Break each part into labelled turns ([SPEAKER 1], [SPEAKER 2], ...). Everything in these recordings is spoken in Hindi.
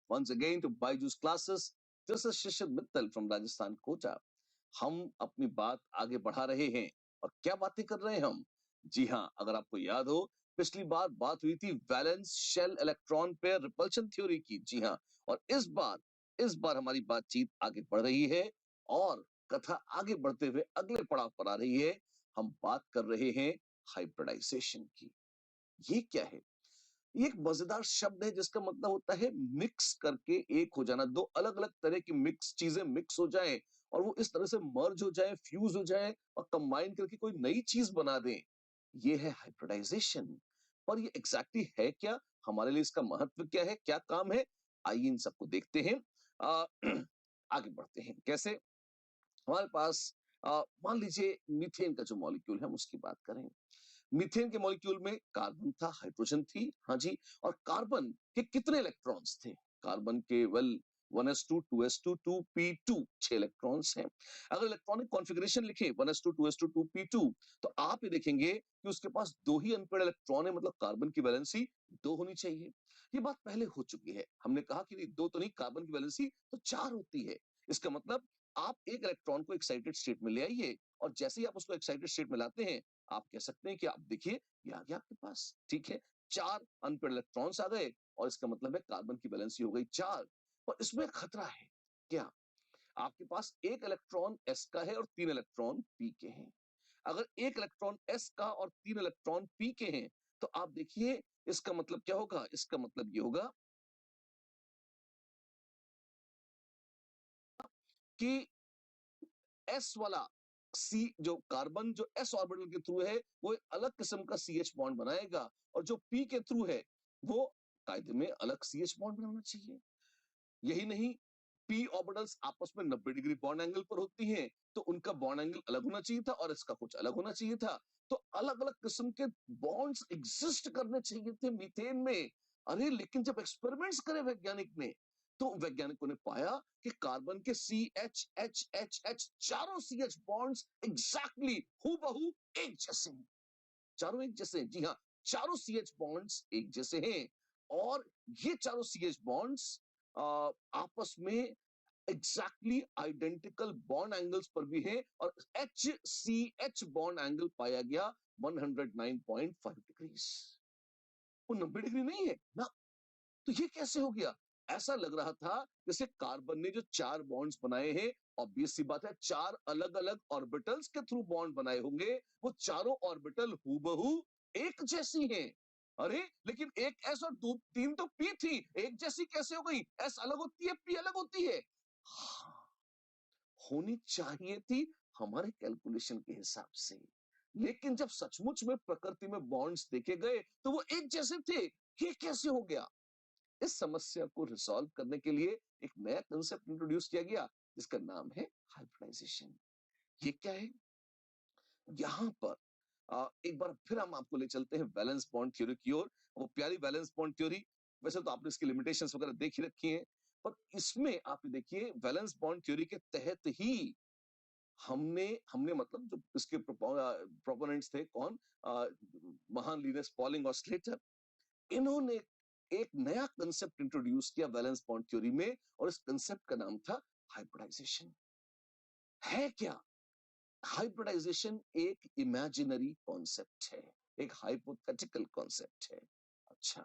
[SPEAKER 1] once again to Byju's classes. This is Shishir Mittal from Rajasthan Kota. हम अपनी बात आगे बढ़ा रहे हैं और क्या बातें कर रहे हैं हम? जी हाँ, अगर आपको याद हो पिछली बार बात हुई थी valence shell electron pair repulsion theory की। जी हाँ, और इस बार हमारी बातचीत आगे बढ़ रही है और कथा आगे बढ़ते हुए अगले पड़ाव पर आ रही है। हम बात कर रहे हैं हाइब्रिडाइजेशन की। ये क्या है? ये एक मजेदार शब्द है जिसका मतलब होता है मिक्स करके एक हो जाना। दो अलग अलग तरह की मिक्स चीजें मिक्स हो जाएं और वो इस तरह से मर्ज हो जाए, फ्यूज हो जाए और कंबाइन करके कोई नई चीज बना दें। ये है हाइब्रिडाइजेशन। पर ये एग्जैक्टली है क्या? हमारे लिए इसका महत्व क्या है, क्या काम है? आइए इन सबको देखते हैं। आ, आगे बढ़ते हैं। कैसे? हमारे पास मान लीजिए मीथेन का जो मॉलिक्यूल है हम उसकी बात करें। मीथेन के मॉलिक्यूल में कार्बन था, हाइड्रोजन थी, हाँ जी। और कार्बन के कितने इलेक्ट्रॉन्स थे? कार्बन के 1s2 2s2 2p2 6 इलेक्ट्रॉन्स हैं। अगर इलेक्ट्रॉनिक कॉन्फ़िगरेशन लिखें 1s2 2s2 2p2 तो आप ये देखेंगे कि उसके पास दो ही अनपेड इलेक्ट्रॉन है, मतलब कार्बन की वैलेंसी दो होनी चाहिए। ये बात पहले हो चुकी है, हमने कहा कि नहीं दो तो नहीं, कार्बन की वैलेंसी तो चार होती है। इसका मतलब आप एक इलेक्ट्रॉन को एक्साइटेड स्टेट में ले आइए और जैसे ही आप उसको एक्साइटेड स्टेट में लाते हैं आप कह सकते हैं कि आप देखिए ये आ गया आपके पास, ठीक है। चार अनपेड इलेक्ट्रॉन्स आ गए और इसका मतलब है कार्बन की वैलेंसी हो गई चार। पर इसमें खतरा है क्या? आपके पास एक इलेक्ट्रॉन एस का है और तीन इलेक्ट्रॉन पी के हैं। अगर एक इलेक्ट्रॉन एस का और तीन इलेक्ट्रॉन पी के हैं तो आप देखिए इसका मतलब क्या होगा? इसका मतलब ये होगा कि एस वाला सी जो कार्बन जो एस ऑर्बिटल के थ्रू है वो एक अलग किस्म का सी एच बॉन्ड बनाएगा और जो पी के थ्रू है वो कायदे में अलग सी एच बॉन्ड बनाना चाहिए। यही नहीं, पी ऑर्बिटल्स आपस में 90 डिग्री बॉन्ड एंगल पर होती हैं तो उनका बॉन्ड एंगल अलग होना चाहिए था और इसका कुछ अलग होना चाहिए था। तो अलग अलग किस्म के बॉन्ड्स एग्जिस्ट करने चाहिए थे मीथेन में। अरे लेकिन जब एक्सपेरिमेंट्स करे वैज्ञानिक ने तो वैज्ञानिकों ने पाया कि कार्बन के C H H H H चारों सी एच बॉन्ड्स एग्जैक्टली हूबहू एक जैसे हैं। चारों एक जैसे हैं, जी हाँ, चारों सी एच बॉन्ड्स एक जैसे हैं। और ये चारों सी एच बॉन्ड्स आपस में एग्जैक्टली आइडेंटिकल बॉन्ड एंगल्स पर भी है और H C H bond angle पाया गया 109.5 डिग्रीज। वो 90 डिग्री नहीं है ना। तो ये कैसे हो गया? ऐसा लग रहा था जैसे कार्बन ने जो चार बॉन्ड्स बनाए हैं, ऑब्वियस सी बात है चार अलग अलग ऑर्बिटल्स के थ्रू बॉन्ड बनाए होंगे, वो चारों ऑर्बिटल हूबहू एक जैसी हैं। अरे लेकिन एक एस और दो तीन तो पी थी, एक जैसी कैसे हो गई? एस अलग होती है, पी अलग होती है। हाँ, होनी चाहिए थी हमारे कैलकुलेशन के हिसाब से। लेकिन जब सचमुच में प्रकृति में बॉन्ड्स देखे गए तो वो एक जैसे थे। ये कैसे हो गया? इस समस्या को रिजॉल्व करने के लिए एक नया कंसेप्ट इंट्रोड्यूस किया गया जिसका नाम है हाइब्रिडाइजेशन। ये क्या है? यहां पर एक बार फिर हम आपको ले चलते हैं वैलेंस बॉन्ड थ्योरी की ओर। वो प्यारी वैलेंस बॉन्ड थ्योरी, वैसे तो आपने इसकी लिमिटेशंस वगैरह देख ही रखी हैं, पर इसमें आप देखिए वैलेंस बॉन्ड थ्योरी के तहत ही हमने हमने मतलब जो इसके प्रोपोनेंट्स थे कौन? अ, महान लिनस पॉलिंग और स्लेटर, इन्होंने एक नया कंसेप्ट इंट्रोड्यूस किया वैलेंस बॉन्ड थ्योरी में और इस कंसेप्ट का नाम था हाइब्रिडाइजेशन। है क्या? हाइब्रिडाइजेशन एक इमेजिनरी कॉन्सेप्ट है, एक हाइपोथेटिकल कॉन्सेप्ट है। अच्छा,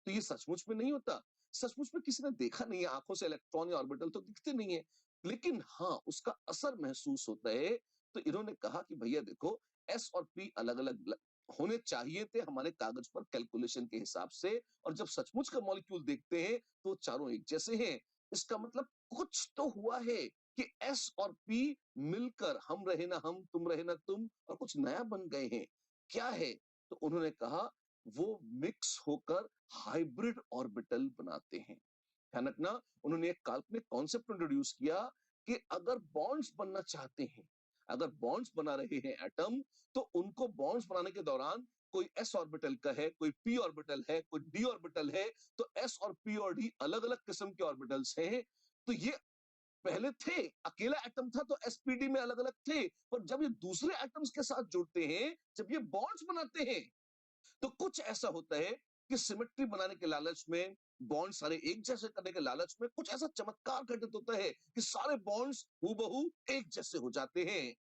[SPEAKER 1] तो ये सचमुच में नहीं होता। सचमुच में किसी ने देखा नहीं है, आंखों से इलेक्ट्रॉन या ऑर्बिटल तो दिखते नहीं है, लेकिन हाँ उसका असर महसूस होता है। तो इन्होंने कहा कि भैया देखो एस और पी अलग अलग होने चाहिए थे हमारे कागज पर कैलकुलेशन के हिसाब से, और जब सचमुच का मॉलिक्यूल देखते हैं तो चारों एक जैसे हैं। इसका मतलब कुछ तो हुआ है कि एस और पी मिलकर हम रहे ना हम, तुम रहे ना तुम, और कुछ नया बन गए हैं। क्या है? तो उन्होंने कहा वो मिक्स होकर हाइब्रिड ऑर्बिटल बनाते हैं। ध्यान रखना, उन्होंने एक काल्पनिक कॉन्सेप्ट इंट्रोड्यूस किया कि अगर बॉन्ड्स बनना चाहते हैं, अगर बॉन्ड्स बना रहे हैं एटम, तो उनको बॉन्ड्स बनाने के दौरान कोई एस ऑर्बिटल का है, कोई पी ऑर्बिटल है, कोई डी ऑर्बिटल है, तो एस और पी और डी अलग अलग किस्म के ऑर्बिटल्स हैं। तो ये पहले थे, अकेला एटम था तो एसपीडी में अलग अलग थे, पर जब ये दूसरे एटम्स के साथ जुड़ते हैं, जब ये बॉन्ड्स बनाते हैं, तो कुछ ऐसा होता है कि सिमेट्री बनाने के लालच में बॉन्ड सारे एक जैसे करने के लालच में कुछ ऐसा चमत्कार घटित होता है कि सारे बॉन्ड्स हूबहू एक जैसे हो जाते हैं,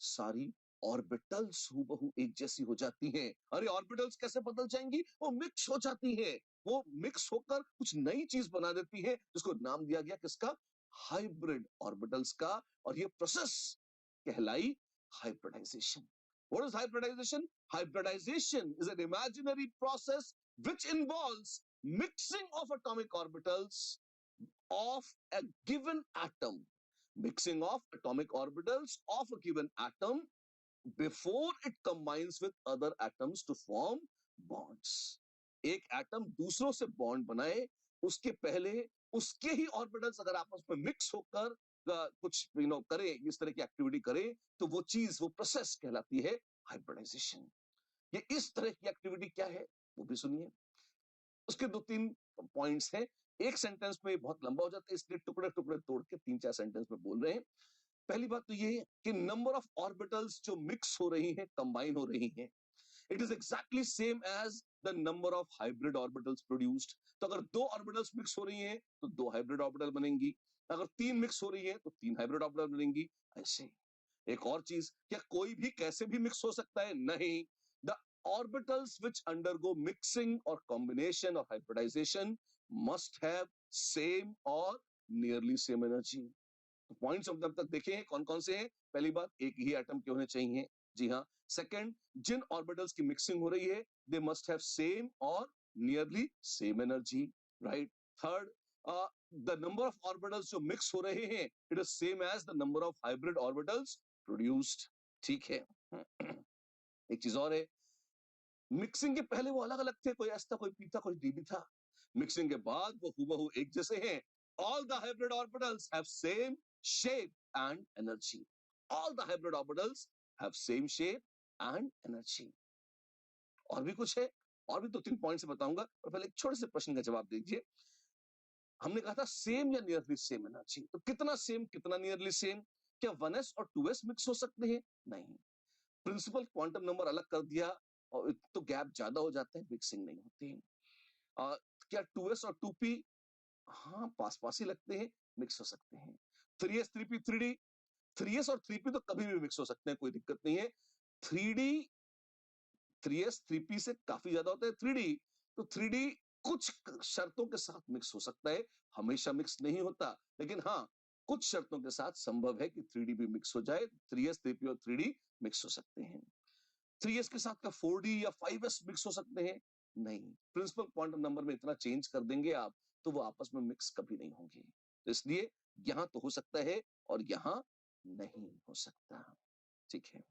[SPEAKER 1] सारी ऑर्बिटल्स हूबहू एक जैसी हो जाती हैं। अरे ऑर्बिटल्स कैसे बदल जाएंगी? वो मिक्स हो जाती है, वो मिक्स होकर कुछ नई चीज बना देती है, जिसको नाम दिया गया किसका? हाइब्रिड ऑर्बिटल्स का। और ये प्रोसेस कहलाई hybridisation. What is hybridization? Hybridization is an imaginary process which involves mixing of atomic orbitals of a given atom. Mixing of atomic orbitals of a given atom before it combines with other atoms to form bonds. एक एटम दूसरों से बॉन्ड बनाए, उसके पहले उसके ही ऑर्बिटल्स अगर आपस में मिक्स होकर कुछ करे, इस तरह की एक्टिविटी करे, तो वो चीज, वो प्रोसेस कहलाती है हाइब्रिडाइजेशन। ये इस तरह की एक्टिविटी क्या है वो भी सुनिए। उसके दो तीन पॉइंट्स हैं, एक सेंटेंस में बहुत लंबा हो जाता है, इसलिए टुकड़े टुकड़े तोड़ के तीन चार सेंटेंस में बोल रहे हैं। पहली बात तो ये कि नंबर ऑफ ऑर्बिटल्स जो मिक्स हो रही हैं, कंबाइन हो रही हैं, it is exactly same as the number of hybrid orbitals produced. तो अगर दो ऑर्बिटल्स मिक्स हो रही हैं तो दो हाइब्रिड ऑर्बिटल बनेंगी, अगर तीन मिक्स हो रही है तो तीन हाइब्रिड ऑर्बिटल बनेंगी। ऐसे एक और चीज, क्या कोई भी कैसे भी मिक्स हो सकता है? नहीं। The orbitals which undergo mixing और कॉम्बिनेशन और हाइब्रिडाइजेशन मस्ट हैव सेम और नियरली सेम एनर्जी। पॉइंट्स अब तक देखे हैं कौन कौन से हैं? पहली बात, एक ही एटम के होने चाहिए, जी हाँ। सेकंड, जिन ऑर्बिटल्स की मिक्सिंग हो रही है दे मस्ट हैव सेम और nearly same energy, right. Third, the number of orbitals जो मिक्स हो रहे हैं it is same as the number of hybrid orbitals produced, ठीक है। एक चीज और है, मिक्सिंग के पहले वो अलग अलग थे, कोई एस था, कोई पी था, कोई डी भी था। मिक्सिंग के बाद वो हूबहू एक जैसे हैं। All the hybrid orbitals have same shape and energy. All the hybrid orbitals have same shape and energy. और भी कुछ है, और भी दो तीन पॉइंट्स बताऊंगा, और पहले एक छोटे से प्रश्न का जवाब दीजिए। हमने कहा था सेम या नियरली सेम एनर्जी, तो कितना सेम कितना नियरली सेम? क्या 1s और 2s मिक्स हो सकते हैं? नहीं। प्रिंसिपल क्वांटम नंबर अलग कर दिया और तो गैप ज्यादा हो जाता है, मिक्सिंग नहीं होती है। क्या 2s और 2p? हाँ, पास पास ही लगते हैं, मिक्स हो सकते हैं। 3s 3p 3d, 3s और 3p तो कभी भी मिक्स हो सकते हैं, कोई दिक्कत नहीं है। 3d 3s 3p से काफी ज्यादा होता है 3d, तो 3d कुछ शर्तों के साथ मिक्स हो सकता है, हमेशा मिक्स नहीं होता, लेकिन हाँ कुछ शर्तों के साथ संभव है कि 3d भी मिक्स हो जाए। 3s 3p और 3d मिक्स हो सकते हैं। 3s के साथ का 4d या 5s मिक्स हो सकते हैं? नहीं। प्रिंसिपल क्वांटम नंबर में इतना चेंज कर देंगे आप तो वो आपस में मिक्स कभी नहीं होंगे, तो इसलिए यहां तो हो सकता है और यहां नहीं हो सकता, ठीक है।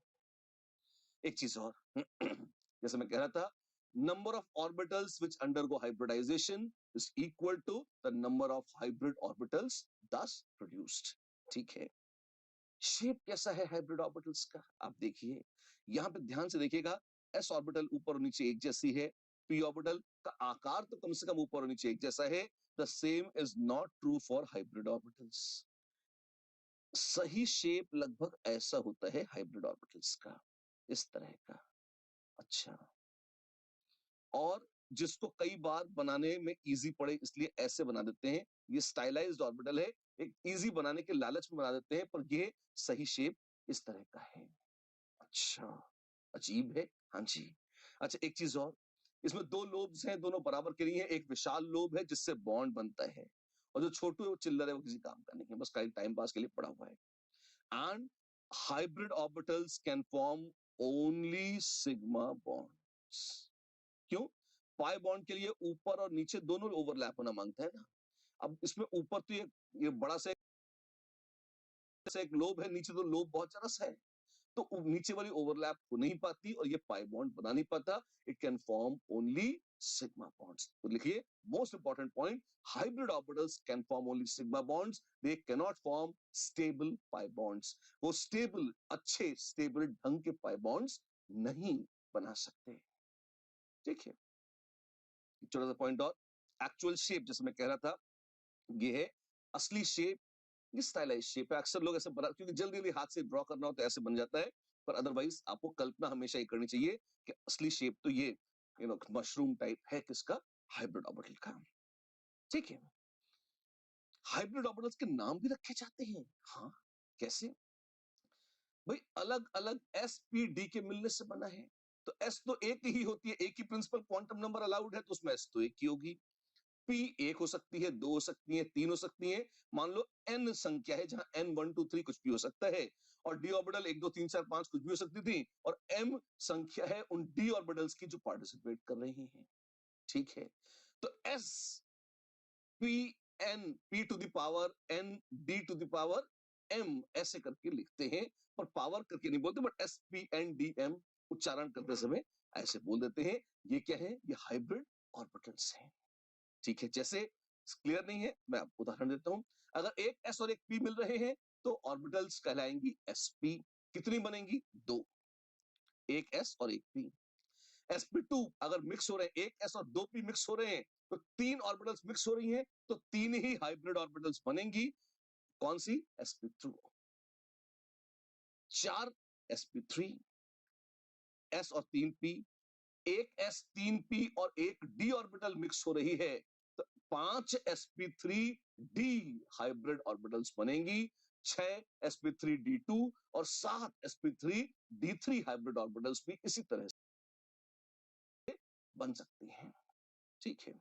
[SPEAKER 1] एक चीज और जैसे मैं कह रहा था, number of orbitals which undergo hybridization is equal to the number of hybrid orbitals thus produced, ठीक है। शेप कैसा है हाइब्रिड ऑर्बिटल्स का? आप देखिए, यहां पे ध्यान से देखिएगा, एस ऑर्बिटल ऊपर और नीचे एक जैसी है, पी ऑर्बिटल का आकार तो कम से कम ऊपर और नीचे एक जैसा है। The same is not true for hybrid orbitals. सही शेप लगभग ऐसा होता है हाइब्रिड ऑर्बिटल्स का, इस तरह का। अच्छा, और जिसको कई बार बनाने में इजी पड़े इसलिए ऐसे बना देते हैं, ये स्टाइलाइज्ड ऑर्बिटल है, एक इजी बनाने के लालच में बना देते हैं, पर ये सही शेप इस तरह का है। अच्छा, अजीब है, हाँ जी। अच्छा, एक चीज और, इसमें दो लोब्स हैं, दोनों बराबर के नहीं है, एक विशाल लोब है जिससे बॉन्ड बनता है, और जो छोटू चिल्लर है वो किसी काम का नहीं है, बस टाइम पास के लिए पड़ा हुआ है। And hybrid orbitals can form only sigma bonds. क्यों? पाई बॉन्ड के लिए ऊपर और नीचे दोनों ओवरलैप होना मांगता है ना। अब इसमें ऊपर तो ये बड़ा सा एक लोब है, नीचे तो लोब बहुत जरा सा है, तो नीचे वाली ओवरलैप हो नहीं पाती और ये पाई बॉन्ड बना नहीं पाता। It can form only sigma bonds. तो लिखिए, most important point, hybrid orbitals can form only sigma bonds, they can not form stable pi bonds. वो स्टेबल, अच्छे स्टेबल ढंग के पाई बॉन्ड्स नहीं बना सकते, ठीक है। छोटा सा पॉइंट और, एक्चुअल शेप जैसे मैं कह रहा था, ये है असली शेप, ये स्टाइलाइज शेप है। अक्सर लोग ऐसे बना, क्योंकि जल्दी जल्दी हाथ से ड्रॉ करना हो तो ऐसे बन जाता है, पर अदरवाइज आपको कल्पना हमेशा ये करनी चाहिए कि असली शेप तो ये मशरूम टाइप है किसका? हाइब्रिड ऑर्बिटल का। ठीक है। हाइब्रिड ऑर्बिटल्स के नाम भी रखे जाते हैं। हाँ, कैसे? भाई अलग अलग एस पी डी के मिलने से बना है। तो एस तो एक ही होती है, एक ही प्रिंसिपल क्वांटम नंबर अलाउड है, तो उसमें एस तो एक ही होगी। पी एक हो सकती है, दो हो सकती है, तीन हो सकती है। मान लो एन संख्या है जहां एन 1 2 3 कुछ भी हो सकता है, और डी ऑर्बिटल 1 2 3 4 5 कुछ भी हो सकती थी, और एम संख्या है उन डी ऑर्बिटल्स की जो पार्टिसिपेट कर रही हैं। ठीक है। तो S P N P to the power N D to the power M ऐसे करके लिखते हैं, और पावर करके नहीं बोलते, but S P N D M उच्चारण करते समय ऐसे बोल देते हैं। ये क्या है? ये हाइब्रिड ऑर्बिटल्स हैं। ठीक है। जैसे क्लियर नहीं है, मैं आपको उदाहरण देता हूं। अगर एक एस और एक पी मिल रहे हैं तो ऑर्बिटल्स कहलाएंगी एसपी। कितनी बनेंगी? दो। एक एस और एक पी। sp2 अगर मिक्स हो रहे हैं, एक एस और दो पी मिक्स हो रहे हैं, तो तीन ऑर्बिटल्स मिक्स हो रही हैं, तो तीन ही हाइब्रिड ऑर्बिटल्स बनेंगी। कौन सी? sp2। चार sp3, एस और तीन पी, एक एस तीन पी और एक डी ऑर्बिटल मिक्स हो रही है, तो पांच sp3 डी हाइब्रिड ऑर्बिटल्स बनेंगी। छह sp3d2 और सात sp3d3 हाइब्रिड ऑर्बिटल्स भी इसी तरह से बन सकती हैं। ठीक है।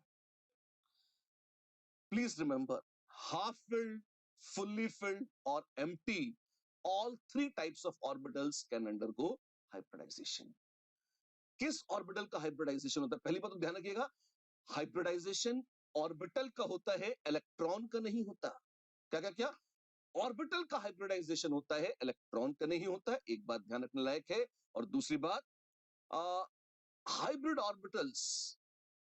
[SPEAKER 1] Please remember, half filled, fully filled, or empty, all three types of orbitals can undergo hybridization. किस ऑर्बिटल का हाइब्रिडाइजेशन होता है? पहली बात तो ध्यान रखिएगा, हाइब्रिडाइजेशन ऑर्बिटल का होता है, इलेक्ट्रॉन का नहीं होता। क्या क्या क्या? ऑर्बिटल का हाइब्रिडाइजेशन होता है, इलेक्ट्रॉन का नहीं होता है। एक बात ध्यान रखने लायक है। और दूसरी बात, हाइब्रिड ऑर्बिटल्स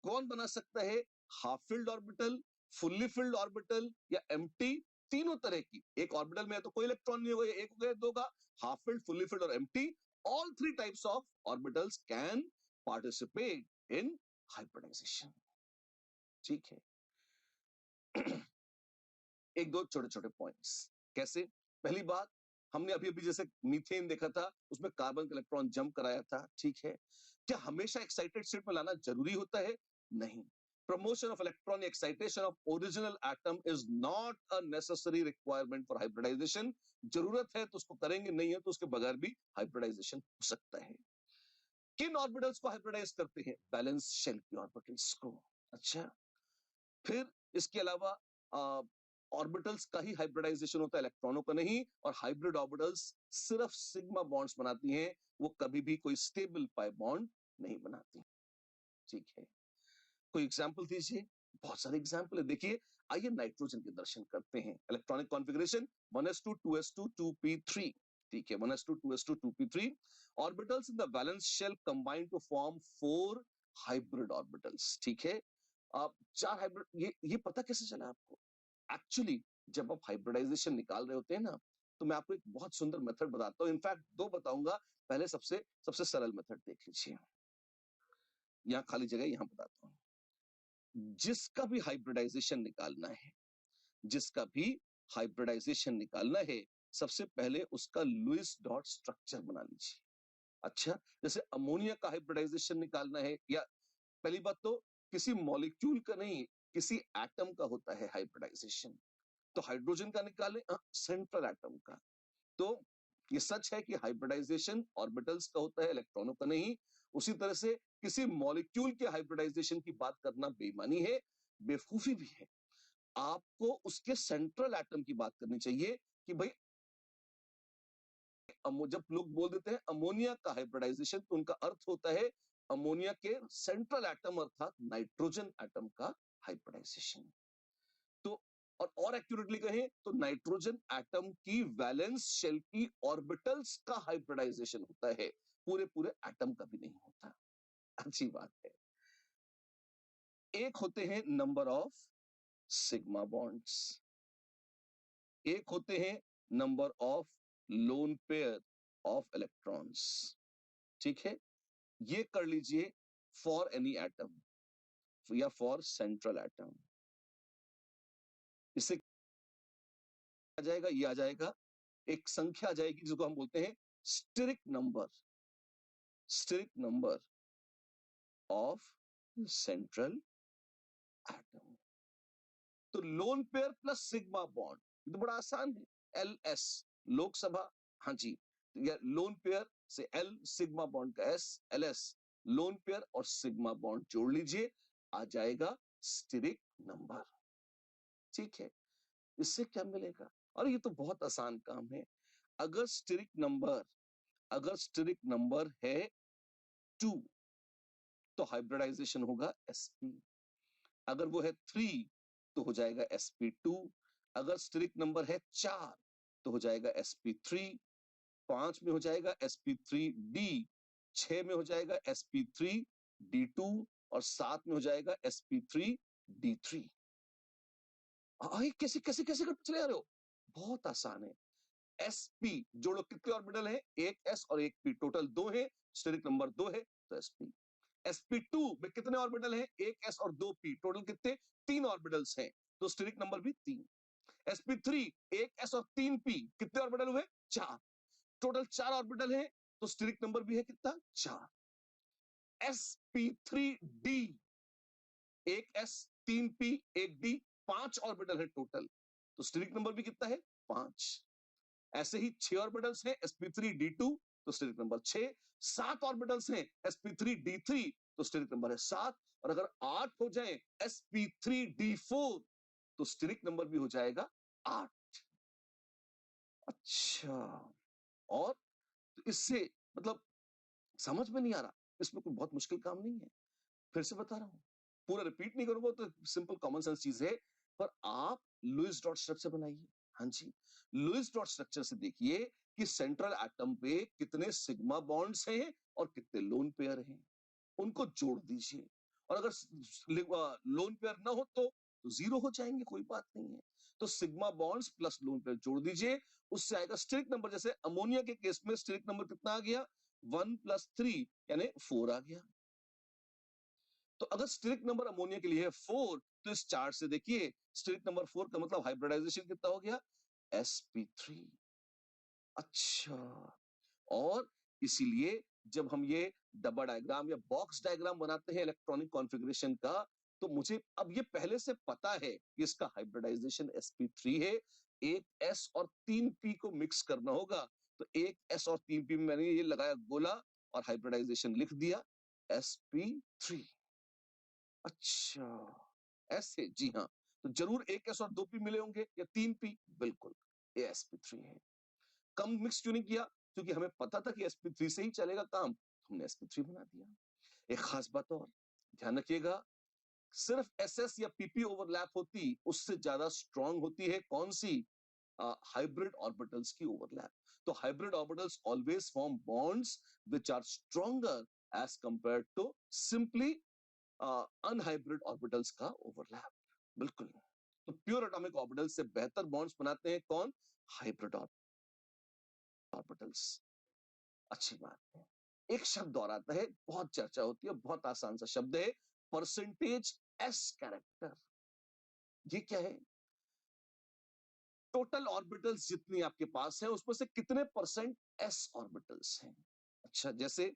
[SPEAKER 1] कौन बना सकता है? Half filled orbital, fully filled orbital, या एम्प्टी। तीनों तरह की। एक ऑर्बिटल में तो कोई इलेक्ट्रॉन नहीं होगा, एक होगा, दो होगा। हाफ फिल्ड, फुल्ली फिल्ड और empty, all three types of orbitals can participate in hybridization. ठीक है। एक दो छोटे छोटे पॉइंट्स। कैसे? पहली बात, हमने अभी अभी जैसे मीथेन देखा था, उसमें कार्बन का इलेक्ट्रॉन जंप कराया था। ठीक है। क्या हमेशा एक्साइटेड स्टेट में लाना जरूरी होता है? नहीं। Promotion of electron excitation of original atom is not a necessary requirement for hybridization. जरूरत है तो उसको करेंगे, नहीं है तो उसके बगैर भी हाइब्रिडाइजेशन हो सकता है। किन ऑर्बिटल्स को हाइब्रिडाइज करते हैं? बैलेंस शेल की ऑर्बिटल्स को। अच्छा। फिर इसके अलावा ऑर्बिटल्स का ही हाइब्रिडाइजेशन होता है, इलेक्ट्रॉनों का नहीं। और हाइब्रिड ऑर्बिटल्स सिर्फ सिग्मा बॉन्ड्स बनाती हैं, वो कभी भी कोई स्टेबल पाई बॉन्ड नहीं बनाती। ठीक है। कोई एग्जांपल दीजिए। बहुत सारे एग्जांपल है, देखिए। आइए नाइट्रोजन के दर्शन करते हैं। Electronic configuration 1s2 2s2 2p3। ठीक है। 1s2 2s2 2p3 orbitals in the valence shell combine to form 4 hybrid orbitals. ठीक है। आप चार हाइब्रिड, ये पता कैसे चला आपको? एक्चुअली जब आप हाइब्रिडाइजेशन निकाल रहे होते हैं ना, तो मैं आपको एक बहुत सुंदर मेथड बताता हूं। इनफैक्ट दो बताऊंगा। पहले सबसे सबसे सरल मेथड देख लीजिए। यहां खाली जगह, यहां बताता हूं। जिसका भी हाइब्रिडाइजेशन निकालना है, जिसका भी हाइब्रिडाइजेशन निकालना है, सबसे पहले उसका लुईस डॉट स्ट्रक्चर बना लीजिए। अच्छा। जैसे अमोनिया का हाइब्रिडाइजेशन निकालना है, या पहली बात तो किसी मॉलिक्यूल का नहीं, किसी एटम का होता है हाइब्रिडाइजेशन। तो हाइड्रोजन का निकालें, सेंट्रल एटम का। तो ये सच है कि हाइब्रिडाइजेशन ऑर्बिटल्स का होता है, इलेक्ट्रॉनों का नहीं। उसी तरह से किसी मॉलिक्यूल के हाइब्रिडाइजेशन की बात करना बेईमानी है, बेवकूफी भी है। आपको उसके सेंट्रल एटम की बात करनी चाहिए कि भाई, जब लोग बोल देते हैं अमोनिया का हाइब्रिडाइजेशन, तो उनका अर्थ होता है अमोनिया के सेंट्रल एटम अर्थात नाइट्रोजन एटम का हाइब्रिडाइजेशन। तो और एक्यूरेटली कहें तो नाइट्रोजन एटम की वैलेंस शेल की ऑर्बिटल्स का हाइब्रिडाइजेशन होता है, पूरे पूरे एटम का भी नहीं होता। अच्छी बात है। एक होते हैं नंबर ऑफ सिग्मा बॉन्ड्स, एक होते हैं number of lone pair of electrons. ठीक है। ये कर लीजिए फॉर एनी एटम या फॉर सेंट्रल एटम। इससे आ जाएगा, ये आ जाएगा, एक संख्या आ जाएगी जिसको हम बोलते हैं steric number, steric number of central atom. तो lone pair plus sigma bond, ये तो बड़ा आसान है। एल एस लोकसभा, हाँ जी, तो यह लोन पेयर से एल, सिग्मा बॉन्ड का S, L S lone pair और सिग्मा बॉन्ड जोड़ लीजिए, आ जाएगा स्टेरिक नंबर। ठीक है, इससे क्या मिलेगा? और ये तो बहुत आसान काम है। अगर स्टेरिक नंबर, अगर स्टेरिक नंबर है 2 तो हाइब्रिडाइजेशन होगा sp, अगर वो है 3 तो हो जाएगा sp2, अगर स्टेरिक नंबर है 4 तो हो जाएगा sp3, 5 में हो जाएगा sp3d, 6 में हो जाएगा sp3d2 और 7 में हो जाएगा sp3d3। कैसे कैसे कैसे करते चले आ रहे हो? बहुत आसान है। sp जोड़ो, कितने ऑर्बिटल है? एक s और एक p, टोटल 2 है, स्टेरिक नंबर 2 है तो sp। sp2 में कितने ऑर्बिटल हैं? एक s और 2 p, टोटल कितने? 3 ऑर्बिटल्स हैं, तो स्टेरिक नंबर भी 3। sp3 एक s और 3 p, कितने ऑर्बिटल हुए? 4, टोटल 4 ऑर्बिटल हैं, तो स्टेरिक नंबर भी है कितना? 4। sp3d एक s 3 p 1 d, 5 ऑर्बिटल है टोटल, तो स्टेरिक नंबर भी कितना है? 5। ऐसे ही 6 ऑर्बिटल्स हैं sp3d2, तो स्टेरिक नंबर 6, 7 ऑर्बिटल्स हैं sp3d3, तो स्टेरिक नंबर है 7, और अगर 8 हो जाए sp3d4 तो स्टेरिक नंबर भी हो जाएगा 8। अच्छा, और तो इससे मतलब समझ में नहीं आ रहा, इसमें कोई बहुत मुश्किल काम नहीं है। फिर से बता रहा हूं, पूरा रिपीट नहीं करूंगा, तो सिंपल कॉमन सेंस चीज है, पर आप लुईस डॉट स्ट्रक्चर बनाइए। हाँ जी, लुईस डॉट स्ट्रक्चर से देखिए कि सेंट्रल एटम पे कितने सिग्मा बॉन्ड्स हैं और कितने लोन पेयर हैं, उनको जोड़ दीजिए, और अगर लोन पेयर ना हो तो जीरो हो जाएंगे, कोई बात नहीं है। तो sigma bonds plus lone pair जोड़ दीजिए, उससे आएगा स्टेरिक नंबर। जैसे अमोनिया के केस में स्टेरिक नंबर कितना आ गया? 1 + 3 यानी 4 आ गया। तो अगर स्टेरिक नंबर अमोनिया के लिए है 4, तो इस चार्ट से देखिए स्टेरिक नंबर 4 का मतलब हाइब्रिडाइजेशन कितना हो गया? sp3। अच्छा, और इसीलिए जब हम ये डब्बा डायग्राम या बॉक्स डायग्राम बनाते हैं इलेक्ट्रॉनिक कॉन्फ़िगरेशन का, तो मुझे अब ये पहले से पता है कि इसका हाइब्रिडाइजेशन sp3 है। एक s और 3 p को मिक्स करना होगा, तो एक s और 3 p में मैंने ये लगाया गोला और हाइब्रिडाइजेशन लिख दिया sp3। अच्छा, ऐसे? जी हाँ, तो जरूर एक एस और 2 पी मिले होंगे या 3 पी, बिल्कुल ये sp3 है। कम मिक्स क्यों नहीं किया? क्योंकि हमें पता था कि sp3 से ही चलेगा काम, तो हमने sp3 बना दिया। एक खास बात और ध्यान रखिएगा, सिर्फ ss या pp ओवरलैप होती, उससे ज्यादा स्ट्रांग होती है कौन सी? हाइब्रिड ऑर्बिटल्स की ओवरलैप। तो hybrid orbitals always form bonds which are stronger as compared to simply unhybrid orbitals का ओवरलैप। बिल्कुल, तो प्योर एटॉमिक ऑर्बिटल से बेहतर बॉन्ड्स बनाते हैं कौन? Hybrid orbitals. अच्छी बात है। एक शब्द और आता है, बहुत चर्चा होती है, बहुत आसान सा शब्द है, परसेंटेज एस कैरेक्टर। ये क्या है? टोटल ऑर्बिटल्स जितनी आपके पास है उसमें से कितने परसेंट एस ऑर्बिटल्स हैं। अच्छा, जैसे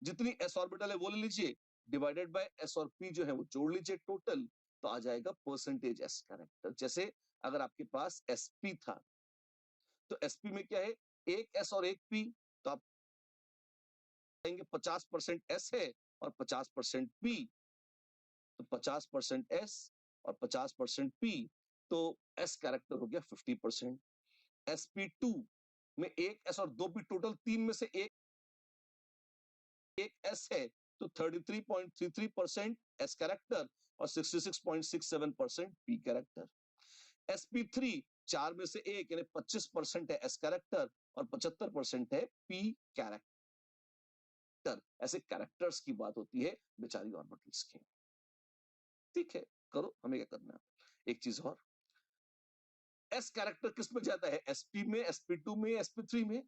[SPEAKER 1] जितनी एस ऑर्बिटल है वो ले लीजिए, डिवाइडेड बाय एस और पी जो है वो जोड़ लीजिए टोटल, तो आ जाएगा परसेंटेज एस कैरेक्टर। जैसे अगर आपके पास एसपी था, तो एसपी में क्या है? एक एस और एक पी, तो आप कहेंगे 50% एस है और 50% पी, तो 50% एस और 50% पी, तो एस कैरेक्टर हो गया 50%। sp2 में एक एस और दो पी, टोटल 3 में से एक एस है, तो 33.33% एस कैरेक्टर और 66.67% पी कैरेक्टर। sp3 4 में से एक यानी 25% है एस कैरेक्टर और 75% है पी कैरेक्टर। ऐसे कैरेक्टर्स की बात होती है बेचारी ऑर्बिटल्स की। ठीक है, करो, हमें क्या करना है। एक चीज और, एस कैरेक्टर किस में जाता है? sp में, sp2 में, sp3 में?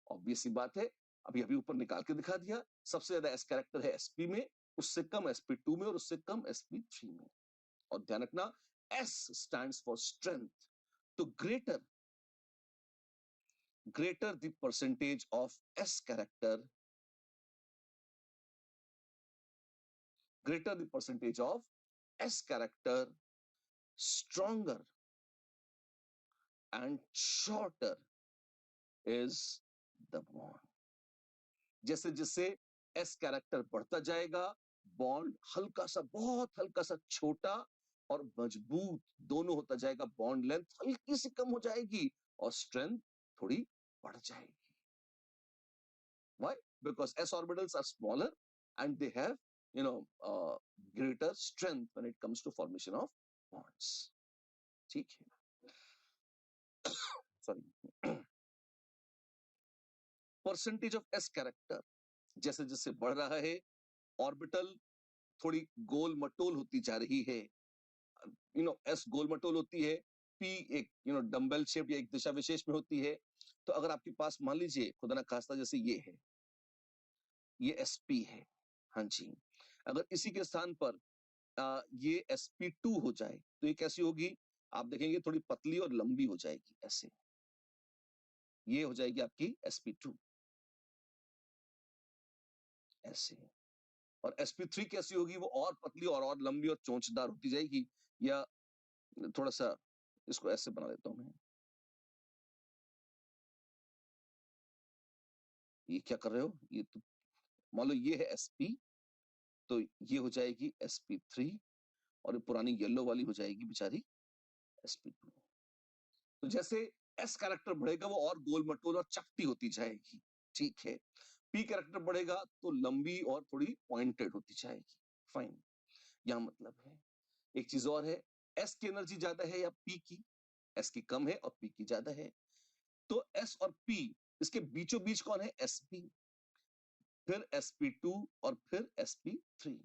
[SPEAKER 1] ऑब्वियस सी बात है, अभी अभी ऊपर निकाल के दिखा दिया। सबसे ज्यादा एस कैरेक्टर है sp में, उससे कम sp2 में और उससे कम sp3 में। और ध्यान रखना, S stands for strength, तो greater the percentage of S character, greater the percentage of S character, stronger and shorter is the bond. जैसे जैसे एस कैरेक्टर बढ़ता जाएगा, बॉन्ड हल्का सा, बहुत हल्का सा छोटा और मजबूत दोनों होता जाएगा, बॉन्ड लेंथ हल्की सी कम हो जाएगी और स्ट्रेंथ थोड़ी बढ़ जाएगी. Why? Because s orbitals are smaller and they have, you know, greater strength when it comes to formation of bonds. ठीक है. Sorry. Percentage of s character जैसे जैसे बढ़ रहा है, ऑर्बिटल थोड़ी गोल मटोल होती जा रही है. एस गोल मटोल होती है, पी एक डम्बेल शेप या एक दिशा विशेष में होती है. तो अगर आपके पास मान लीजिए खुदा ना खास्ता जैसे ये है, ये एसपी है, हाँ जी, अगर इसी के स्थान पर ये sp2 हो जाए तो ये कैसी होगी, आप देखेंगे थोड़ी पतली और लंबी हो जाएगी, ऐसे ये हो जाएगी आपकी sp2 ऐसे. और sp3 कैसी होगी, वो और पतली और लंबी और चोंचदार होती जाएगी. या थोड़ा सा इसको ऐसे बना देता हूं मैं. ये क्या कर रहे हो, ये तो मान लो ये है sp, तो ये हो जाएगी sp3 और पुरानी येलो वाली हो जाएगी बेचारी sp2. तो जैसे एस कैरेक्टर बढ़ेगा वो और गोल मटोल और चपटी होती जाएगी, ठीक है. पी कैरेक्टर बढ़ेगा तो लंबी और थोड़ी पॉइंटेड होती जाएगी. फाइन. यहां मतलब है एक चीज और है, एस की एनर्जी ज्यादा है या पी की, एस की कम है और पी की ज्यादा है. तो एस और पी, इसके बीचों बीच कौन है, एसपी, फिर sp2 और फिर sp3.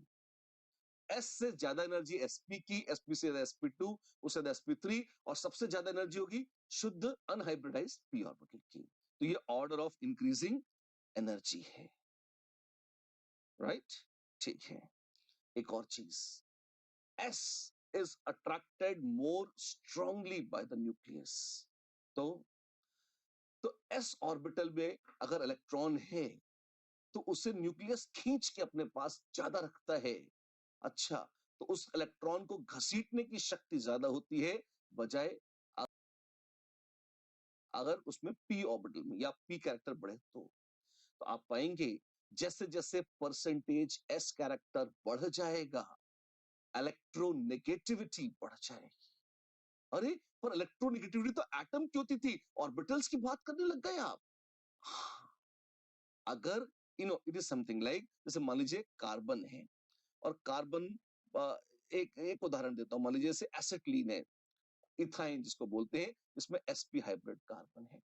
[SPEAKER 1] एस से ज्यादा एनर्जी sp की, sp से ज्यादा sp2, उससे ज्यादा sp3 और सबसे ज्यादा एनर्जी होगी शुद्ध अनहाइब्रिडाइज्ड p ऑर्बिटल की. तो ये ऑर्डर ऑफ इंक्रीजिंग एनर्जी है, राइट. ठीक है. एक और चीज, s is attracted more strongly by the nucleus. तो s ऑर्बिटल में अगर इलेक्ट्रॉन है तो उसे न्यूक्लियस खींच के अपने पास ज्यादा रखता है. अच्छा, तो उस इलेक्ट्रॉन को घसीटने की शक्ति ज्यादा होती है बजाय अगर उसमें p ऑर्बिटल में या p कैरेक्टर बढ़े. तो आप पाएंगे जैसे जैसे परसेंटेज s कैरेक्टर बढ़ जाएगा, इलेक्ट्रोनेगेटिविटी बढ़ जाएगी. अरे पर इलेक्ट्रोनेगेटिविटी तो एटम की होती थी, ऑर्बिटल्स की बात करने लग गए आप. अगर इट इज समथिंग लाइक, जैसे मान लीजिए कार्बन है और कार्बन, एक एक उदाहरण देता हूं, मान लीजिए जैसे एसिटिलीन है, इथाइन जिसको बोलते हैं, इसमें sp हाइब्रिड कार्बन है.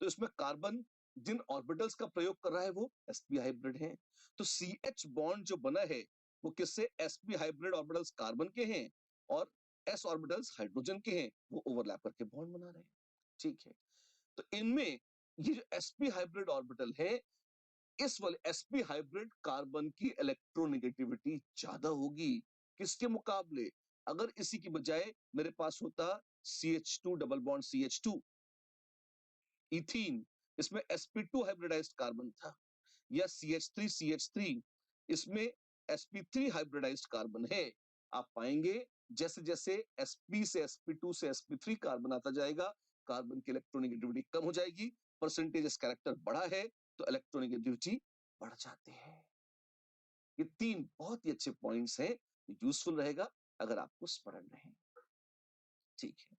[SPEAKER 1] तो इसमें कार्बन जिन ऑर्बिटल्स का प्रयोग कर रहा है वो sp हाइब्रिड है. तो CH बॉन्ड जो बना है वो किससे, sp हाइब्रिड ऑर्बिटल्स कार्बन के हैं और s ऑर्बिटल्स हाइड्रोजन के हैं, वो ओवरलैप करके बॉन्ड बना रहे हैं. ठीक है. तो इनमें ये जो sp हाइब्रिड ऑर्बिटल है, इस वाले sp हाइब्रिड कार्बन की इलेक्ट्रोनेगेटिविटी ज्यादा होगी किसके मुकाबले, अगर इसी की बजाय मेरे पास होता CH2 double bond CH2, ethene, इसमें sp2 हाइब्रिडाइज्ड कार्बन था, या CH3 इसमें sp3 हाइब्रिडाइज्ड कार्बन है. आप पाएंगे जैसे जैसे sp से sp2 से sp3 कार्बन आता जाएगा, कार्बन की इलेक्ट्रोनेगेटिविटी कम हो जाएगी. परसेंटेज कैरेक्टर बढ़ा है तो इलेक्ट्रोनेगेटिविटी बढ़ जाते हैं. ये तीन बहुत ही अच्छे पॉइंट्स हैं, यूजफुल रहेगा अगर आपको स्मरण रहे. ठीक है.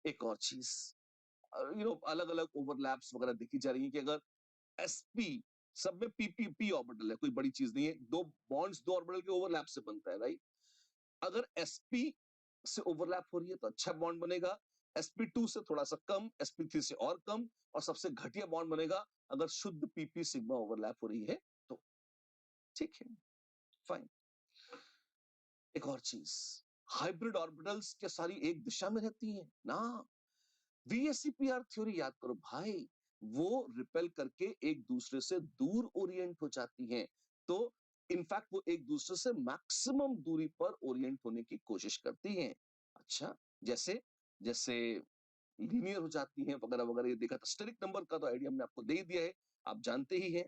[SPEAKER 1] एक और चीज, अलग अलग ओवरलैप्स वगैरह देखी जा रही है कि अगर sp, सब में p ऑर्बिटल है, कोई बड़ी चीज नहीं है, दो बॉन्ड्स दो ऑर्बिटल के ओवरलैप से बनता है, राइट. अगर sp से ओवरलैप हो रही है तो अच्छा बॉन्ड बनेगा, sp2 से थोड़ा सा कम, sp3 से और कम, और सबसे घटिया बॉन्ड बनेगा अगर शुद्ध pp सिग्मा ओवरलैप हो रही है तो. ठीक है, फाइन. एक और चीज, हाइब्रिड ऑर्बिटल्स क्या सारी एक दिशा में रहती हैं ना. VSEPR थ्योरी याद करो भाई, वो रिपेल करके एक दूसरे से दूर ओरिएंट हो जाती हैं. तो इनफैक्ट वो एक दूसरे से मैक्सिमम दूरी पर ओरिएंट होने की कोशिश करती हैं. अच्छा, जैसे जैसे लीनियर हो जाती हैं वगैरह वगैरह, ये देखा था. स्टेरिक नंबर का तो आइडिया हमने आपको दे ही दिया है, आप जानते ही हैं.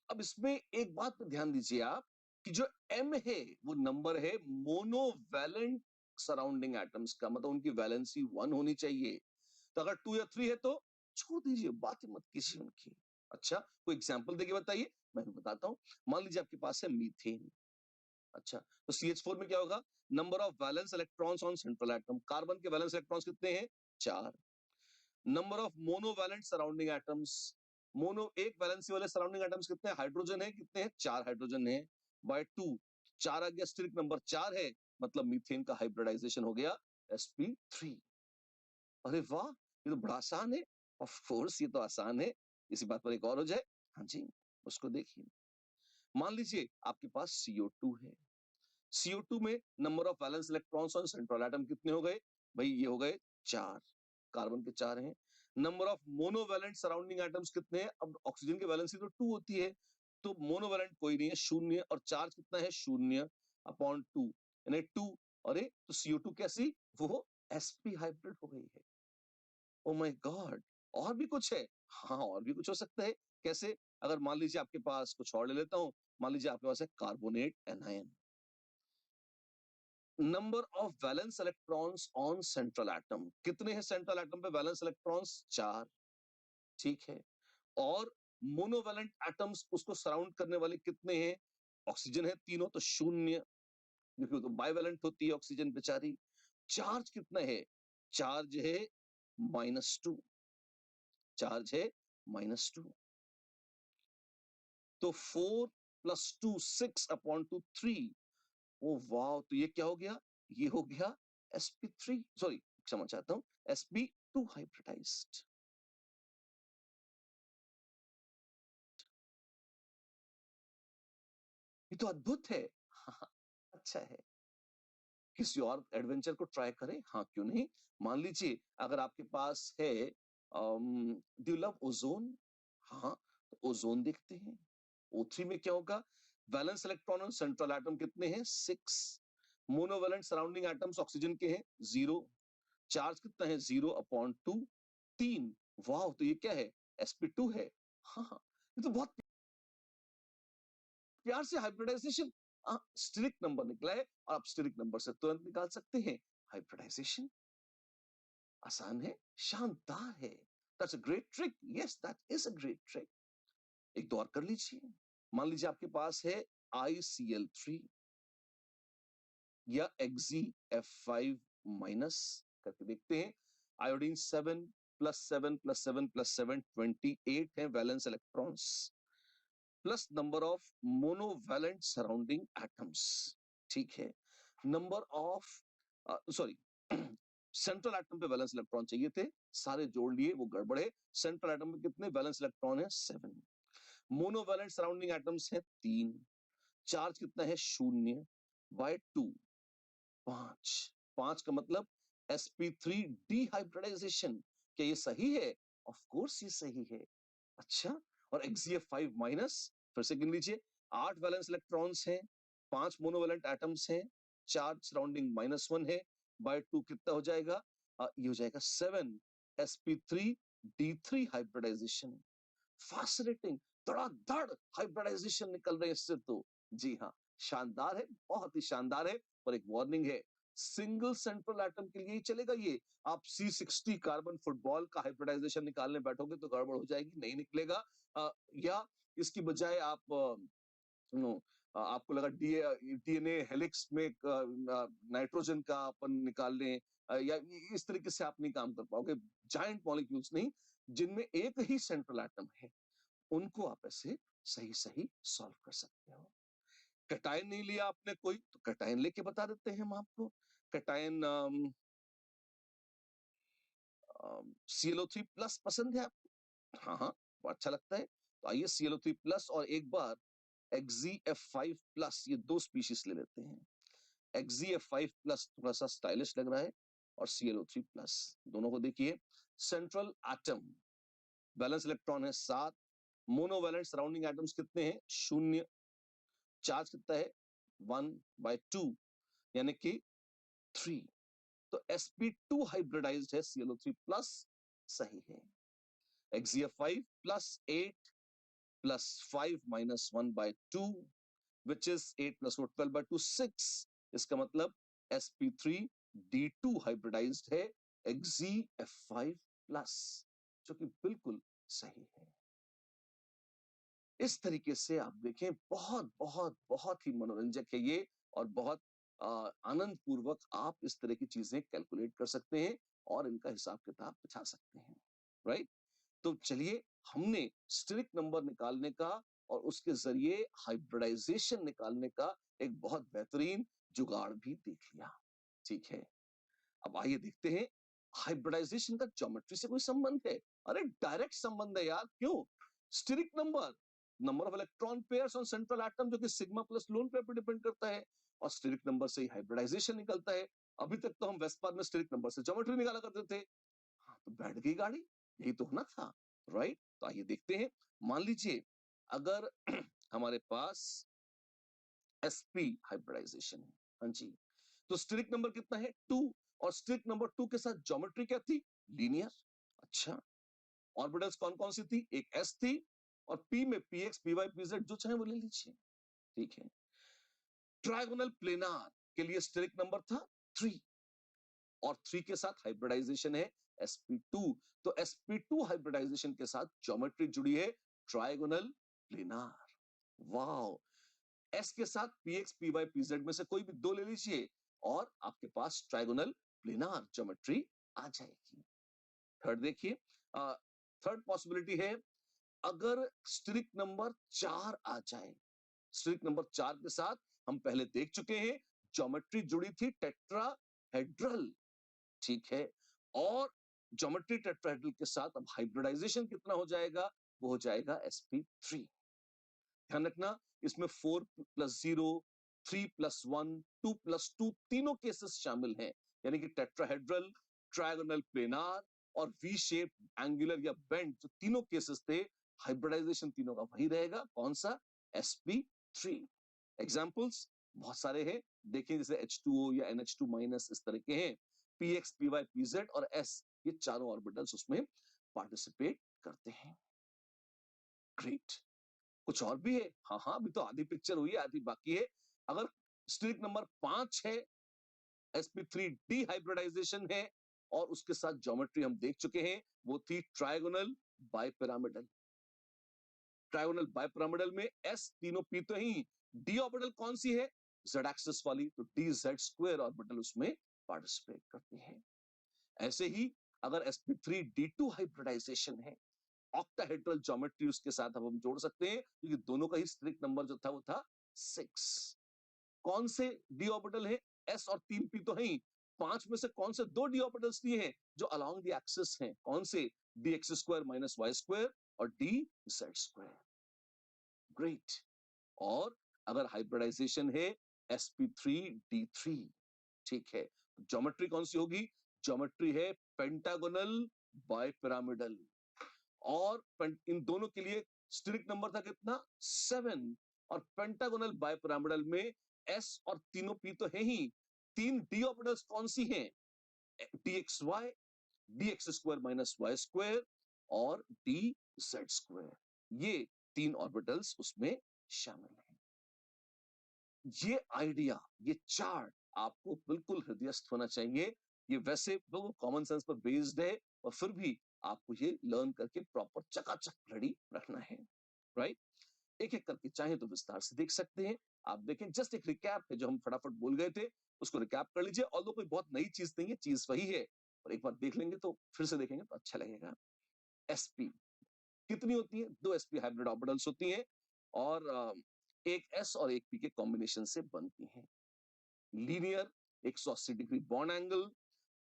[SPEAKER 1] अब इसमें एक बात पर ध्यान दीजिए आप कि जो m है वो नंबर है मोनोवैलेंट सराउंडिंग एटम्स का, मतलब उनकी वैलेंसी 1 होनी चाहिए। तो अगर 2 या 3 है तो छोड़ दीजिए, बात ही मत कीजिए उनकी। अच्छा, कोई एग्जांपल देके बताइए, मैं भी बताता हूं। मान लीजिए आपके पास है मीथेन। अच्छा, तो CH4 में क्या होगा? Number of valence electrons on central atom, carbon के वैलेंस इलेक्ट्रॉन्स कितने हैं? 4। Number of monovalent surrounding atoms, mono एक वैलेंसी वाले सराउंडिंग एटम्स कितने हैं? हाइड्रोजन है, कितने हैं? 4 हाइड्रोजन है, बाय 2। 4 आ गया, स्टेरिक नंबर 4 है, मतलब मीथेन का हाइब्रिडाइजेशन हो गया sp3। अरे वाह, ये तो बड़ा आसान है। ऑफ कोर्स ये तो आसान है। इसी बात पर एक और हो जाए। हाँ जी, उसको देखिए। मान लीजिए आपके पास CO2 है। CO2 में number of valence electrons on central atom कितने हो गए? भाई ये हो गए 4, कार्बन के 4 हैं। Number of monovalent surrounding atoms कितने हैं? अब ऑक्सीजन की वैलेंसी तो 2 होती है, तो मोनोवैलेंट कोई नहीं है, 0, और चार्ज कितना है? 0 अपॉन 2, यानी 2। अरे तो CO2 कैसी? वो sp हाइब्रिड हो गई है। ओ माय गॉड, और भी कुछ है? हाँ, और भी कुछ हो सकता है। कैसे? अगर मान लीजिए आपके पास, कुछ और ले लेता हूं, मान लीजिए आपके पास है carbonate anion. Number of valence electrons on central atom, कितने हैं सेंट्रल एटम पे वैलेंस इलेक्ट्रॉन्स? 4। ठीक है। और मोनोवैलेंट एटम्स उसको सराउंड करने वाले कितने हैं? ऑक्सीजन है तीनों, तो 0, क्योंकि तो बाइवेलेंट होती है ऑक्सीजन बेचारी। चार्ज कितना है? चार्ज है -2, चार्ज है -2। तो 4 + 2 6 अपॉन 2 3। ओ वाह, तो ये क्या हो गया? ये हो गया sp3, सॉरी क्षमा चाहता हूं, sp2 हाइब्रिडाइज्ड। ये तो अद्भुत है। हाँ, अच्छा है। किसी और एडवेंचर को ट्राई करें, हाँ क्यों नहीं। मान लीजिए अगर आपके पास है, डू यू लव ओजोन? हाँ, तो ओजोन देखते हैं। O3 में क्या होगा? Valence electron on central atom कितने हैं? 6। मोनोवैलेंट सराउंडिंग एटम्स ऑक्सीजन के हैं 0। चार्ज कितना है? 0 अपॉन 2, 3। वाह, तो ये क्या है? sp2 है। हाँ हाँ, ये तो बहुत प्यार से हाइब्रिडाइजेशन, स्टेरिक नंबर निकला है, और आप स्टेरिक नंबर से तुरंत निकाल सकते हैं हाइब्रिडाइजेशन। आसान है, शानदार है। That's a great trick. Yes, that is a great trick. एक दो और कर लीजिए। मान लीजिए आपके पास है ICl3 या XeF5 माइनस, करके देखते हैं। आयोडीन 7 + 7 + 7 + 7 28 है valence electrons, plus number of monovalent surrounding atoms. ठीक है। Number of, sorry, central atom पे वैलेंस इलेक्ट्रॉन चाहिए थे, सारे जोड़ लिए, वो गड़बड़ है। सेंट्रल एटम में कितने वैलेंस इलेक्ट्रॉन है? 7। मोनोवैलेंट सराउंडिंग एटम्स है 3। चार्ज कितना है? 0/2, 5। 5 का मतलब sp3 डिहाइब्रिडाइजेशन। क्या ये सही है? ऑफ कोर्स ये सही है। अच्छा, और XeF5 माइनस, फिर से गिन लीजिए। 8 वैलेंस इलेक्ट्रॉन्स हैं, 5 मोनोवैलेंट एटम्स हैं, चार्ज सराउंडिंग -1 है, बाय 2 कितना हो जाएगा? ये हो जाएगा 7 sp3 d3 हाइब्रिडाइजेशन। फैसिनेटिंग, धड़ाधड़ हाइब्रिडाइजेशन निकल रहे हैं इससे तो। जी हाँ, शानदार है, बहुत ही शानदार है। पर एक वार्निंग है, सिंगल सेंट्रल एटम के लिए ही चलेगा ये। आप C60 कार्बन फुटबॉल का हाइब्रिडाइजेशन निकालने बैठोगे तो गड़बड़ हो जाएगी, नहीं निकलेगा। या इसकी बजाय आप, नो, आपको लगा DNA हेलिक्स में नाइट्रोजन का अपन निकाल लें, या इस तरीके से आप नहीं काम कर पाओगे। जाइंट मॉलिक्यूल्स नहीं, जिनमें एक ही सेंट्रल एटम है, उनको आप ऐसे सही सही सॉल्व कर सकते हो। कैटायन नहीं लिया आपने कोई, तो कैटायन लेके बता देते हैं हम आपको। कैटायन ClO3+ पसंद है आपको? हाँ हाँ, वो अच्छा लगता है, तो आइए ClO3+ और एक बार XeF5+, ये दो स्पीशीज ले लेते हैं। XeF5+ थोड़ा सा स्टाइलिश लग रहा है, और ClO3+, दोनों को देखिए। सेंट्रल एटम बैलेंस इलेक्ट्रॉन है 7। मोनोवैलेंट सराउंडिंग एटम्स कितने हैं? 0। चार्ज कितना है? 1/2, यानी कि 3। तो sp2 हाइब्रिडाइज्ड है, ClO3+, सही है। XeF5 + 8 + 5 - 1/2, which is 8 plus 4 12/2 6। इसका मतलब sp3d2 हाइब्रिडाइज्ड है xzf5 प्लस, जो कि बिल्कुल सही है। इस तरीके से आप देखें, बहुत बहुत बहुत ही मनोरंजक है ये, और बहुत आनंद पूर्वक आप इस तरह की चीजें कैलकुलेट कर सकते हैं और इनका हिसाब किताब बचा सकते हैं, राइट। तो चलिए, हमने स्टेरिक नंबर निकालने का और उसके जरिए हाइब्रिडाइजेशन निकालने का एक बहुत बेहतरीन जुगाड़ भी देख लिया, ठीक है। अब आइए देखते हैं, हाइब्रिडाइजेशन का ज्योमेट्री से कोई संबंध है? अरे डायरेक्ट संबंध है यार, क्यों? Steric number, number of electron pairs on central atom, जो कि सिग्मा प्लस लोन पेयर पर डिपेंड करता है, और स्टेरिक नंबर से ही हाइब्रिडाइजेशन निकलता है। अभी तक तो हम वेस्पार में स्टेरिक नंबर से ज्योमेट्री निकाला करते थे। हाँ, तो बैठ गई गाड़ी, यही तो होना था, राइट। तो आइए देखते हैं, मान लीजिए अगर हमारे पास sp हाइब्रिडाइजेशन है, हाँ जी, तो स्टेरिक नंबर कितना है? 2, और स्टेरिक नंबर 2 के साथ ज्योमेट्री क्या थी? लीनियर। अच्छा, ऑर्बिटल्स कौन कौन सी थी? एक s थी, और p में px py pz जो चाहे वो ले लीजिए, ठीक है। ट्रायगोनल प्लेनार के लिए स्टेरिक नंबर था 3, और 3 के साथ हाइब्रिडाइजेशन है sp2, तो sp2 हाइब्रिडाइजेशन के साथ ज्योमेट्री जुड़ी है ट्रायगोनल प्लेनार। वाओ, s के साथ px py pz में से कोई भी दो ले लीजिए और आपके पास ट्रायगोनल प्लेनार ज्योमेट्री आ जाएगी। थर्ड देखिए, थर्ड पॉसिबिलिटी है, अगर स्टेरिक नंबर 4 आ जाए। स्टेरिक नंबर 4 के साथ हम पहले देख चुके हैं, ज्योमेट्री जुड़ी थी टेट्राहेड्रल, ठीक है, और ज्योमेट्री टेट्राहेड्रल के साथ अब हाइब्रिडाइजेशन कितना हो जाएगा? वो हो जाएगा sp3। ध्यान रखना, इसमें 4 प्लस 0, 3 प्लस 1, 2 प्लस 2 तीनों केसेस शामिल हैं, यानी कि टेट्राहेड्रल, ट्रायगोनल प्लेनार और वी शेप, एंगुलर या बेंड, जो तीनों केसेस थे, हाइब्रिडाइजेशन तीनों का वही रहेगा। कौन सा? sp3। एग्जांपल्स बहुत सारे हैं, देखिए, जैसे H2O या NH2 माइनस, इस तरह के हैं। px py pz और s, ये चारों ऑर्बिटल्स उसमें पार्टिसिपेट करते हैं। ग्रेट। कुछ और भी है? हाँ हाँ, अभी तो आधी पिक्चर हुई है, आधी बाकी है। अगर स्टेरिक नंबर 5 है, sp3d हाइब्रिडाइजेशन है, और उसके साथ ज्योमेट्री हम देख चुके हैं, वो थी ट्रायगोनल बाइपिरामिडल। ट्रायगोनल बाइपिरामिडल में s तीनों p तो ही, d ऑर्बिटल कौन सी है? z एक्सिस वाली, तो dz² ऑर्बिटल उसमें पार्टिसिपेट करते हैं। ऐसे ही अगर sp3d2 हाइब्रिडाइजेशन है, ऑक्टाहेड्रल ज्योमेट्री उसके साथ अब हम जोड़ सकते हैं, क्योंकि दोनों का ही स्टेरिक नंबर जो था वो था 6। कौन से डी ऑर्बिटल है? s और 3p तो है, 5 में से कौन से दो डी ऑर्बिटल्स दिए हैं जो अलोंग द एक्सिस हैं? कौन से? dx² माइनस y² और dz²। ग्रेट। और अगर हाइब्रिडाइजेशन है sp3d3, ठीक है, ज्योमेट्री कौन सी होगी? ज्योमेट्री है पेंटागोनल बाइपिरामिडल, और इन दोनों के लिए स्टेरिक नंबर था कितना? 7, और पेंटागोनल बाइपिरामिडल में s और तीनों p तो है ही, तीन डी ऑर्बिटल्स कौन सी हैं? dxy, dx² माइनस y² और dz²। ये तीन ऑर्बिटल्स उसमें शामिल हैं। ये आइडिया, ये चार्ट आपको बिल्कुल हृदयस्थ होना चाहिए। ये वैसे तो कॉमन सेंस पर बेस्ड है, और फिर भी आपको ये लर्न करके प्रॉपर चकाचक रेडी रखना है, राइट। एक एक करके चाहे तो विस्तार से देख सकते हैं। आप देखें, जस्ट एक रिकैप है, जो हम फटाफट बोल गए थे उसको रिकैप कर लीजिए। ऑल्दो कोई बहुत नई चीज नहीं है, चीज वही है, और एक बार देख लेंगे तो फिर से देखेंगे तो अच्छा लगेगा। sp कितनी होती है? दो sp हाइब्रिड ऑर्बिटल्स होती हैं, और एक s और एक p के कॉम्बिनेशन से बनती हैं। लीनियर 180 डिग्री बॉन्ड एंगल,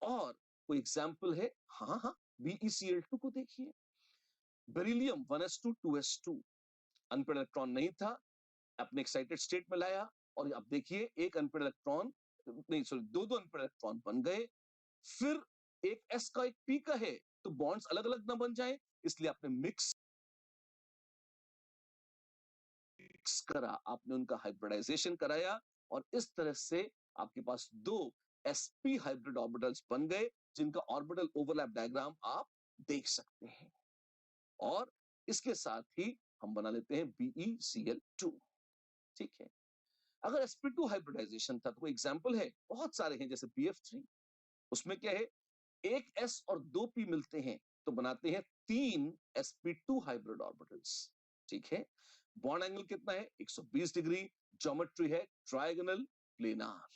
[SPEAKER 1] और कोई एग्जाम्पल है? हाँ हाँ, BeCl2 को देखिए। Beryllium 1s2 2s2, unpaired electron नहीं था, अपने एक्साइटेड स्टेट में लाया, और अब देखिए एक अनपेड इलेक्ट्रॉन, नहीं सॉरी, दो दो अनपेड इलेक्ट्रॉन बन गए। फिर एक s का एक p का है, तो बॉन्ड्स अलग अलग ना बन जाए, इसलिए आपने मिक्स करा, आपने उनका हाइब्रिडाइजेशन कराया, और इस तरह से आपके पास दो sp हाइब्रिड ऑर्बिटल्स बन गए, जिनका ऑर्बिटल ओवरलैप डायग्राम आप देख सकते हैं। और इसके साथ ही हम बना लेते हैं BeCl2, ठीक है। अगर sp2 हाइब्रिडाइजेशन था तो कोई एग्जांपल है? बहुत सारे हैं, जैसे pf3, उसमें क्या है, एक s और दो p मिलते हैं तो बनाते हैं 3 sp2 हाइब्रिड ऑर्बिटल्स। ठीक है, बॉन्ड एंगल कितना है? 120 डिग्री, ज्योमेट्री है ट्रायगोनल प्लेनार।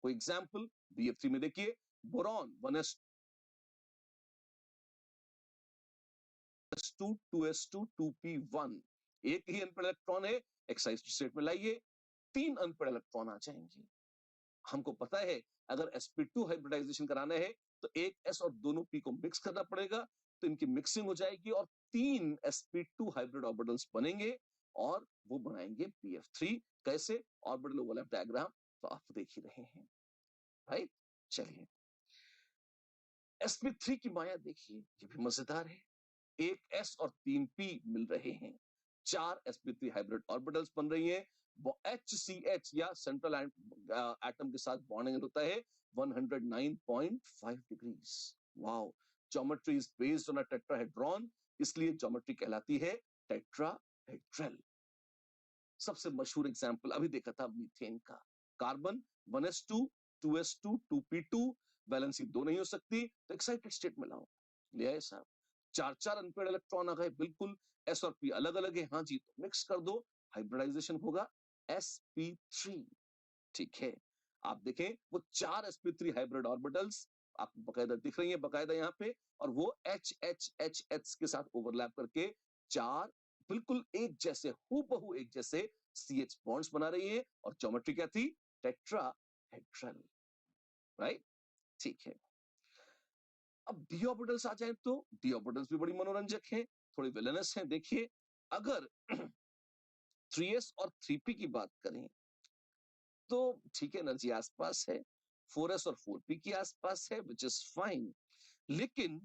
[SPEAKER 1] कोई एग्जांपल bf3 में देखिए, बोरॉन 1s2 2s2 2p1, एक ही अनपेड इलेक्ट्रॉन है, एक्साइटेड स्टेट में लाइए, 3 अनपेड इलेक्ट्रॉन आ जाएंगे। हमको पता है अगर sp2 हाइब्रिडाइजेशन कराना है तो एक s और दोनों p को मिक्स करना पड़ेगा, तो इनकी मिक्सिंग हो जाएगी और 3 sp2 हाइब्रिड ऑर्बिटल्स बनेंगे और वो बनाएंगे pf3। कैसे? ऑर्बिटल ओवरलैप डायग्राम तो आप देख ही रहे हैं, राइट? चलिए, sp3 की माया देखिए, ये भी मजेदार है। एक s और 3 p मिल रहे हैं, 4 sp3 हाइब्रिड ऑर्बिटल्स बन रही हैं। HCH या सेंट्रल एटम के साथ बॉन्डिंग होता है 109.5 degrees. Wow, geometry is based on a tetrahedron, इसलिए ज्योमेट्री कहलाती है टेट्राहेड्रल। सबसे मशहूर एग्जांपल अभी देखा था मीथेन का, carbon 1s2 2s2 2p2, valency दो नहीं हो सकती तो एक्साइटेड स्टेट में लाओ, ले आए साहब, चार चार अनपेड इलेक्ट्रॉन आ गए, बिल्कुल s और p अलग अलग है, हाँ जी, तो मिक्स कर दो, हाइब्रिडाइजेशन होगा sp3। ठीक है, आप देखें वो 4 sp3 हाइब्रिड ऑर्बिटल्स आपको बकायदा दिख रही है, बकायदा यहाँ पे, और वो HHHH के साथ ओवरलैप करके 4 बिल्कुल एक जैसे, हूबहू एक जैसे CH बॉन्ड्स बना रही है, और ज्योमेट्री क्या थी? Tetrahedral, right? ठीक है, अब डी ऑर्बिटल्स आ जाए तो डी ऑर्बिटल्स भी बड़ी मनोरंजक हैं, थोड़ी विलनस हैं। देखिए, अगर 3s और 3p की बात करें तो ठीक है, एनर्जी आसपास है, 4s और 4p की आसपास है, विच इज फाइन। लेकिन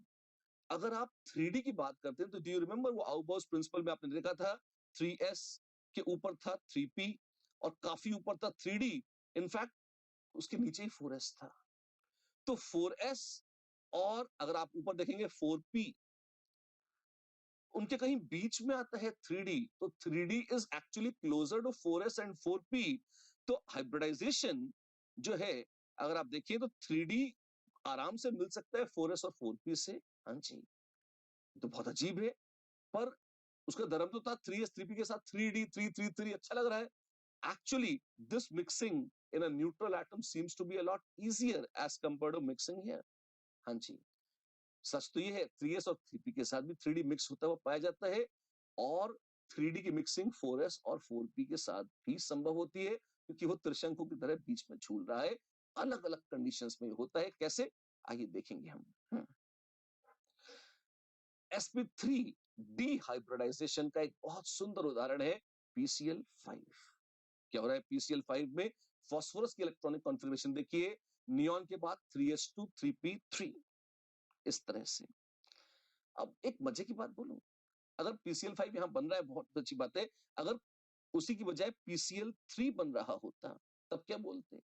[SPEAKER 1] अगर आप 3d की बात करते हैं तो डू यू रिमेंबर वो आउबॉस प्रिंसिपल में आपने देखा था 3s के ऊपर था 3p और काफी ऊपर था 3d, इनफैक्ट उसके नीचे ही 4s था। तो 4s और अगर आप ऊपर देखेंगे 4p, उनके कहीं बीच में आता है 3d, तो 3d is actually closer to 4s and 4p। तो हाइब्रिडाइजेशन जो है, अगर आप देखिए तो 3d आराम से मिल सकता है 4s और 4p से। हाँ जी, तो बहुत अजीब है, पर उसका धर्म तो था 3s 3p के साथ 3d 3 3 3, अच्छा लग रहा है। Actually this mixing in a neutral atom seems to be a lot easier as compared to mixing here. हाँ जी, सच तो ये है 3s और 3p के साथ भी 3d मिक्स होता हुआ पाया जाता है, और 3d की मिक्सिंग 4s और 4p के साथ भी संभव होती है, क्योंकि वो त्रिशंकु की तरह बीच में झूल रहा है। अलग अलग कंडीशंस में होता है, कैसे? आइए देखेंगे हम। sp3 डिहाइब्रिडाइजेशन का एक बहुत सुंदर उदाहरण है PCl5। क्या हो रहा है PCl5 में? फास्फोरस की इलेक्ट्रॉनिक कॉन्फ़िगरेशन देखिए, नियॉन के बाद 3s2 3p3, इस तरह से। अब एक मजे की बात बोलूं, अगर PCl5 यहां बन रहा है, बहुत अच्छी बात है, अगर उसी की बजाय PCl3 बन रहा होता तब क्या बोलते?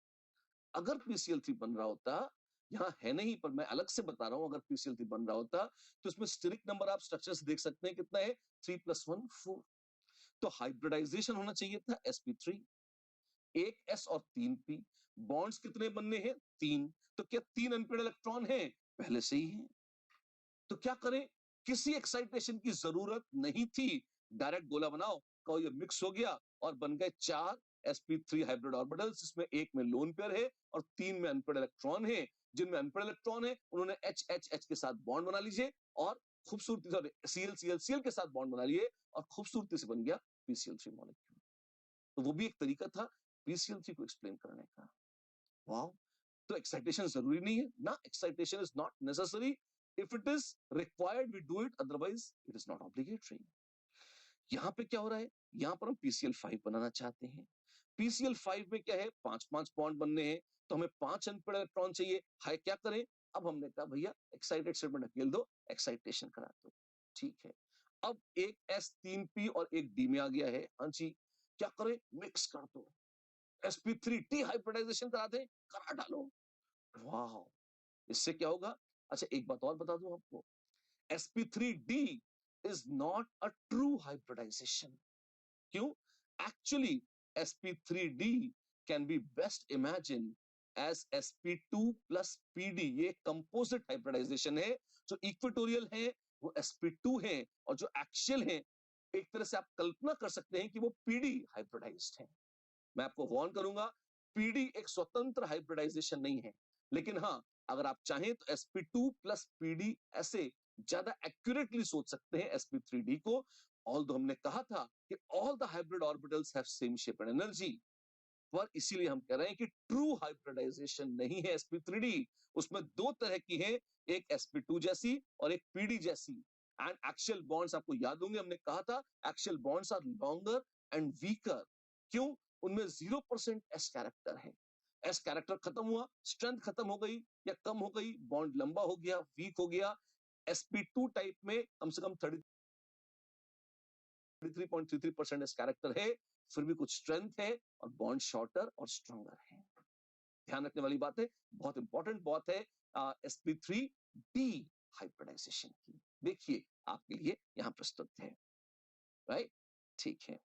[SPEAKER 1] अगर PCl3 बन रहा होता, यहां है नहीं पर मैं अलग से बता रहा हूं, अगर PCl3 बन रहा होता तो इसमें स्टेरिक नंबर आप स्ट्रक्चर्स देख सकते हैं, कितना है? 3 + 1 4। तो हाइब्रिडाइजेशन होना चाहिए था sp3, एक s और 3p, बॉन्ड्स कितने बनने हैं? 3। तो क्या 3 अनपेड इलेक्ट्रॉन है? पहले से ही है। तो क्या करें? किसी एक्साइटेशन की जरूरत नहीं थी, डायरेक्ट गोला बनाओ, कहो ये मिक्स हो गया और बन गए 4 sp3 हाइब्रिड ऑर्बिटल्स, जिसमें एक में लोन पेयर है और 3 में अनपेड इलेक्ट्रॉन है। जिनमें अनपेड इलेक्ट्रॉन है उन्होंने HHH के साथ बॉन्ड बना लीजिए और खूबसूरती से, Cl के साथ बॉन्ड बना लिए और खूबसूरती से बन गया PCl3 मॉलिक्यूल। तो वो भी एक तरीका था PCl3 को एक्सप्लेन करने का। वाओ, तो एक्साइटेशन जरूरी नहीं है ना, excitation is not necessary, if it is required we do it, otherwise it is not obligatory. यहां पे क्या हो रहा है? यहां पर हम PCl5 बनाना चाहते हैं। PCl5 में क्या है? 5-5 बॉन्ड बनने हैं, तो हमें 5 अनपेड इलेक्ट्रॉन चाहिए। हाय, क्या करें? अब हमने कहा भैया एक्साइटेड स्टेट में ढकेल दो, एक्साइटेशन करा दो। ठीक है, अब एक S3p और एक D में आ गया है। हाँ जी, क्या करें? मिक्स कर दो, sp3 डिहाइब्रिडाइजेशन करा दें, करा डालो। वाह, इससे क्या होगा? अच्छा, एक बात और बता दूं आपको, sp3d is not a true hybridization। क्यों? Actually sp3d can be best imagined as sp2 plus pd। ये कंपोजिट हाइब्रिडाइजेशन है। जो इक्वेटोरियल है वो sp2 है और जो एक्शियल है एक तरह से आप कल्पना कर सकते हैं कि वो पीडी हाइब्रिडाइज्ड है। मैं आपको वार्न करूंगा, पीडी एक स्वतंत्र हाइब्रिडाइजेशन नहीं है, लेकिन हाँ, अगर आप चाहें तो sp2 प्लस पीडी ऐसे ज्यादा एक्यूरेटली सोच सकते हैं sp3d को। ऑल्दो हमने कहा था कि all the hybrid orbitals have same shape and energy, पर इसीलिए हम कह रहे हैं कि ट्रू हाइब्रिडाइजेशन नहीं है sp3d। उसमें दो तरह की है, एक sp2 जैसी और एक pd जैसी। एंड एक्शियल बॉन्ड्स आपको याद होंगे, हमने कहा था axial bonds are longer and weaker. क्यों? उनमें 0% एस कैरेक्टर है। एस कैरेक्टर खत्म हुआ, स्ट्रेंथ खत्म हो गई या कम हो गई, बॉन्ड लंबा हो गया, वीक हो गया। sp2 टाइप में कम से कम 33.33% एस कैरेक्टर है, फिर भी कुछ स्ट्रेंथ है और बॉन्ड शॉर्टर और स्ट्रॉन्गर है। ध्यान रखने वाली बात है, बहुत इंपॉर्टेंट बात है sp3d हाइब्रिडाइजेशन की। देखिए आपके लिए यहां प्रस्तुत है, राइट? ठीक है।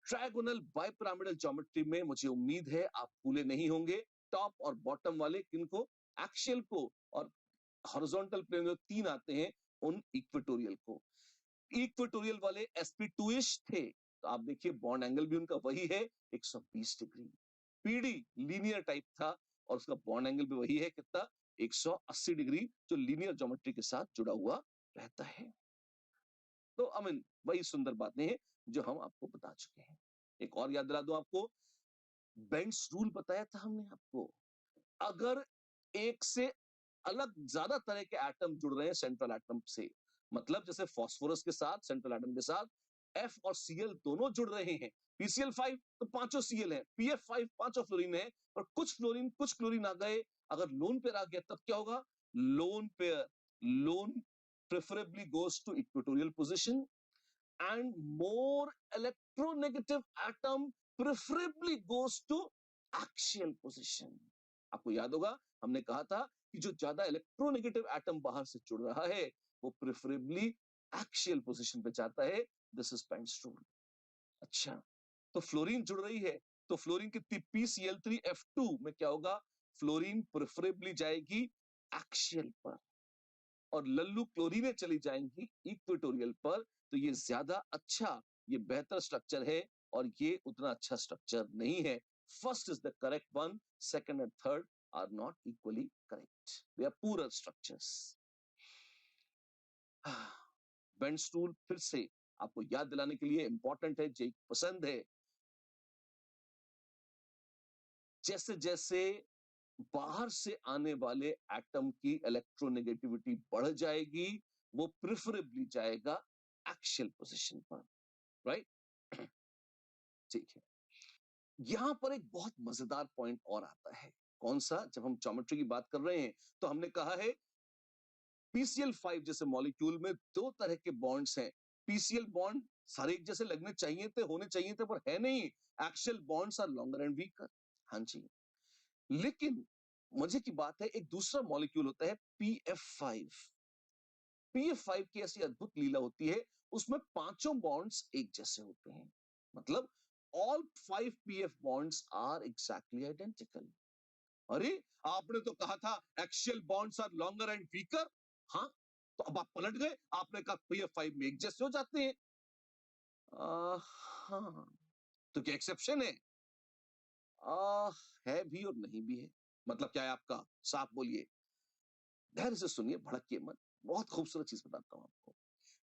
[SPEAKER 1] ट्रायगोनल बाइपिरामिडल ज्योमेट्री में मुझे उम्मीद है आप भूले नहीं होंगे टॉप और बॉटम वाले किनको, एक्शियल को और हॉरिजॉन्टल प्लेन में तीन आते हैं उन इक्वेटोरियल को। इक्वेटोरियल वाले sp2ish थे, तो आप देखिए बॉन्ड एंगल भी उनका वही है 120 डिग्री। पीडी लीनियर टाइप था और उसका बॉन्ड एंगल भी वही है, कितना? 180 डिग्री, जो लीनियर ज्योमेट्री के साथ जुड़ा हुआ रहता है। तो अमीन वही सुंदर बातें हैं जो हम आपको बता चुके हैं। एक और याद दिला दूं आपको, बेंड्स रूल बताया था हमने आपको। अगर एक से अलग ज्यादा तरह के एटम जुड़ रहे हैं सेंट्रल एटम से, मतलब जैसे फास्फोरस के साथ सेंट्रल एटम के साथ एफ और सीएल दोनों जुड़ रहे हैं, पीसीएल5 तो पांचों सीएल है, पीएफ5 पांचों फ्लोरीन है, और कुछ फ्लोरीन कुछ क्लोरीन आ गए, अगर लोन पेयर आ गया तब क्या होगा? Lone pair, lone preferably goes to equatorial position and more electronegative atom preferably goes to axial position। आपको याद होगा हमने कहा था कि जो ज्यादा इलेक्ट्रोनेगेटिव एटम बाहर से जुड़ रहा है वो प्रेफरेबली एक्सियल पोजीशन पे जाता है। This is Bent's rule. अच्छा, तो फ्लोरीन जुड़ रही है तो फ्लोरीन की PCl3F2 में क्या होगा? फ्लोरीन प्रेफरेबली जाएगी एक्सियल पर और लल्लू क्लोरीने चली जाएंगी इक्वेटोरियल पर। तो ये ज्यादा अच्छा, ये बेहतर स्ट्रक्चर है और ये उतना अच्छा स्ट्रक्चर नहीं है। First is the correct one, second and third are not equally correct, they are poor structures. Bent's rule फिर से आपको याद दिलाने के लिए इंपॉर्टेंट है, जे पसंद है। जैसे जैसे बाहर से आने वाले एटम की इलेक्ट्रोनेगेटिविटी बढ़ जाएगी, वो प्रेफरेबली जाएगा एक्सियल पोजीशन पर, राइट? ठीक है। यहां पर एक बहुत मजेदार पॉइंट और आता है। कौन सा? जब हम ज्योमेट्री की बात कर रहे हैं तो हमने कहा है PCl5 जैसे मॉलिक्यूल में दो तरह के बॉन्ड्स हैं। पीसीएल बॉन्ड सारे एक जैसे लगने चाहिए थे, होने चाहिए थे, पर है नहीं। Axial bonds are longer and weaker. हाँ जी, लेकिन मजे की बात है, एक दूसरा मॉलिक्यूल होता है PF5। PF5 की ऐसी अद्भुत लीला होती है, उसमें पांचों बॉन्ड्स एक जैसे होते हैं, मतलब all 5 PF bonds are exactly identical. अरे, आपने तो कहा था axial bonds are longer and weaker. हाँ, तो अब आप पलट गए, आपने कहा PF5 में एक जैसे हो जाते हैं। हाँ, तो क्या एक्सेप्शन है? आ, है भी और नहीं भी है। मतलब क्या है आपका? साफ बोलिए, धैर्य से सुनिए, भड़किए मत। बहुत खूबसूरत चीज बताता हूं आपको।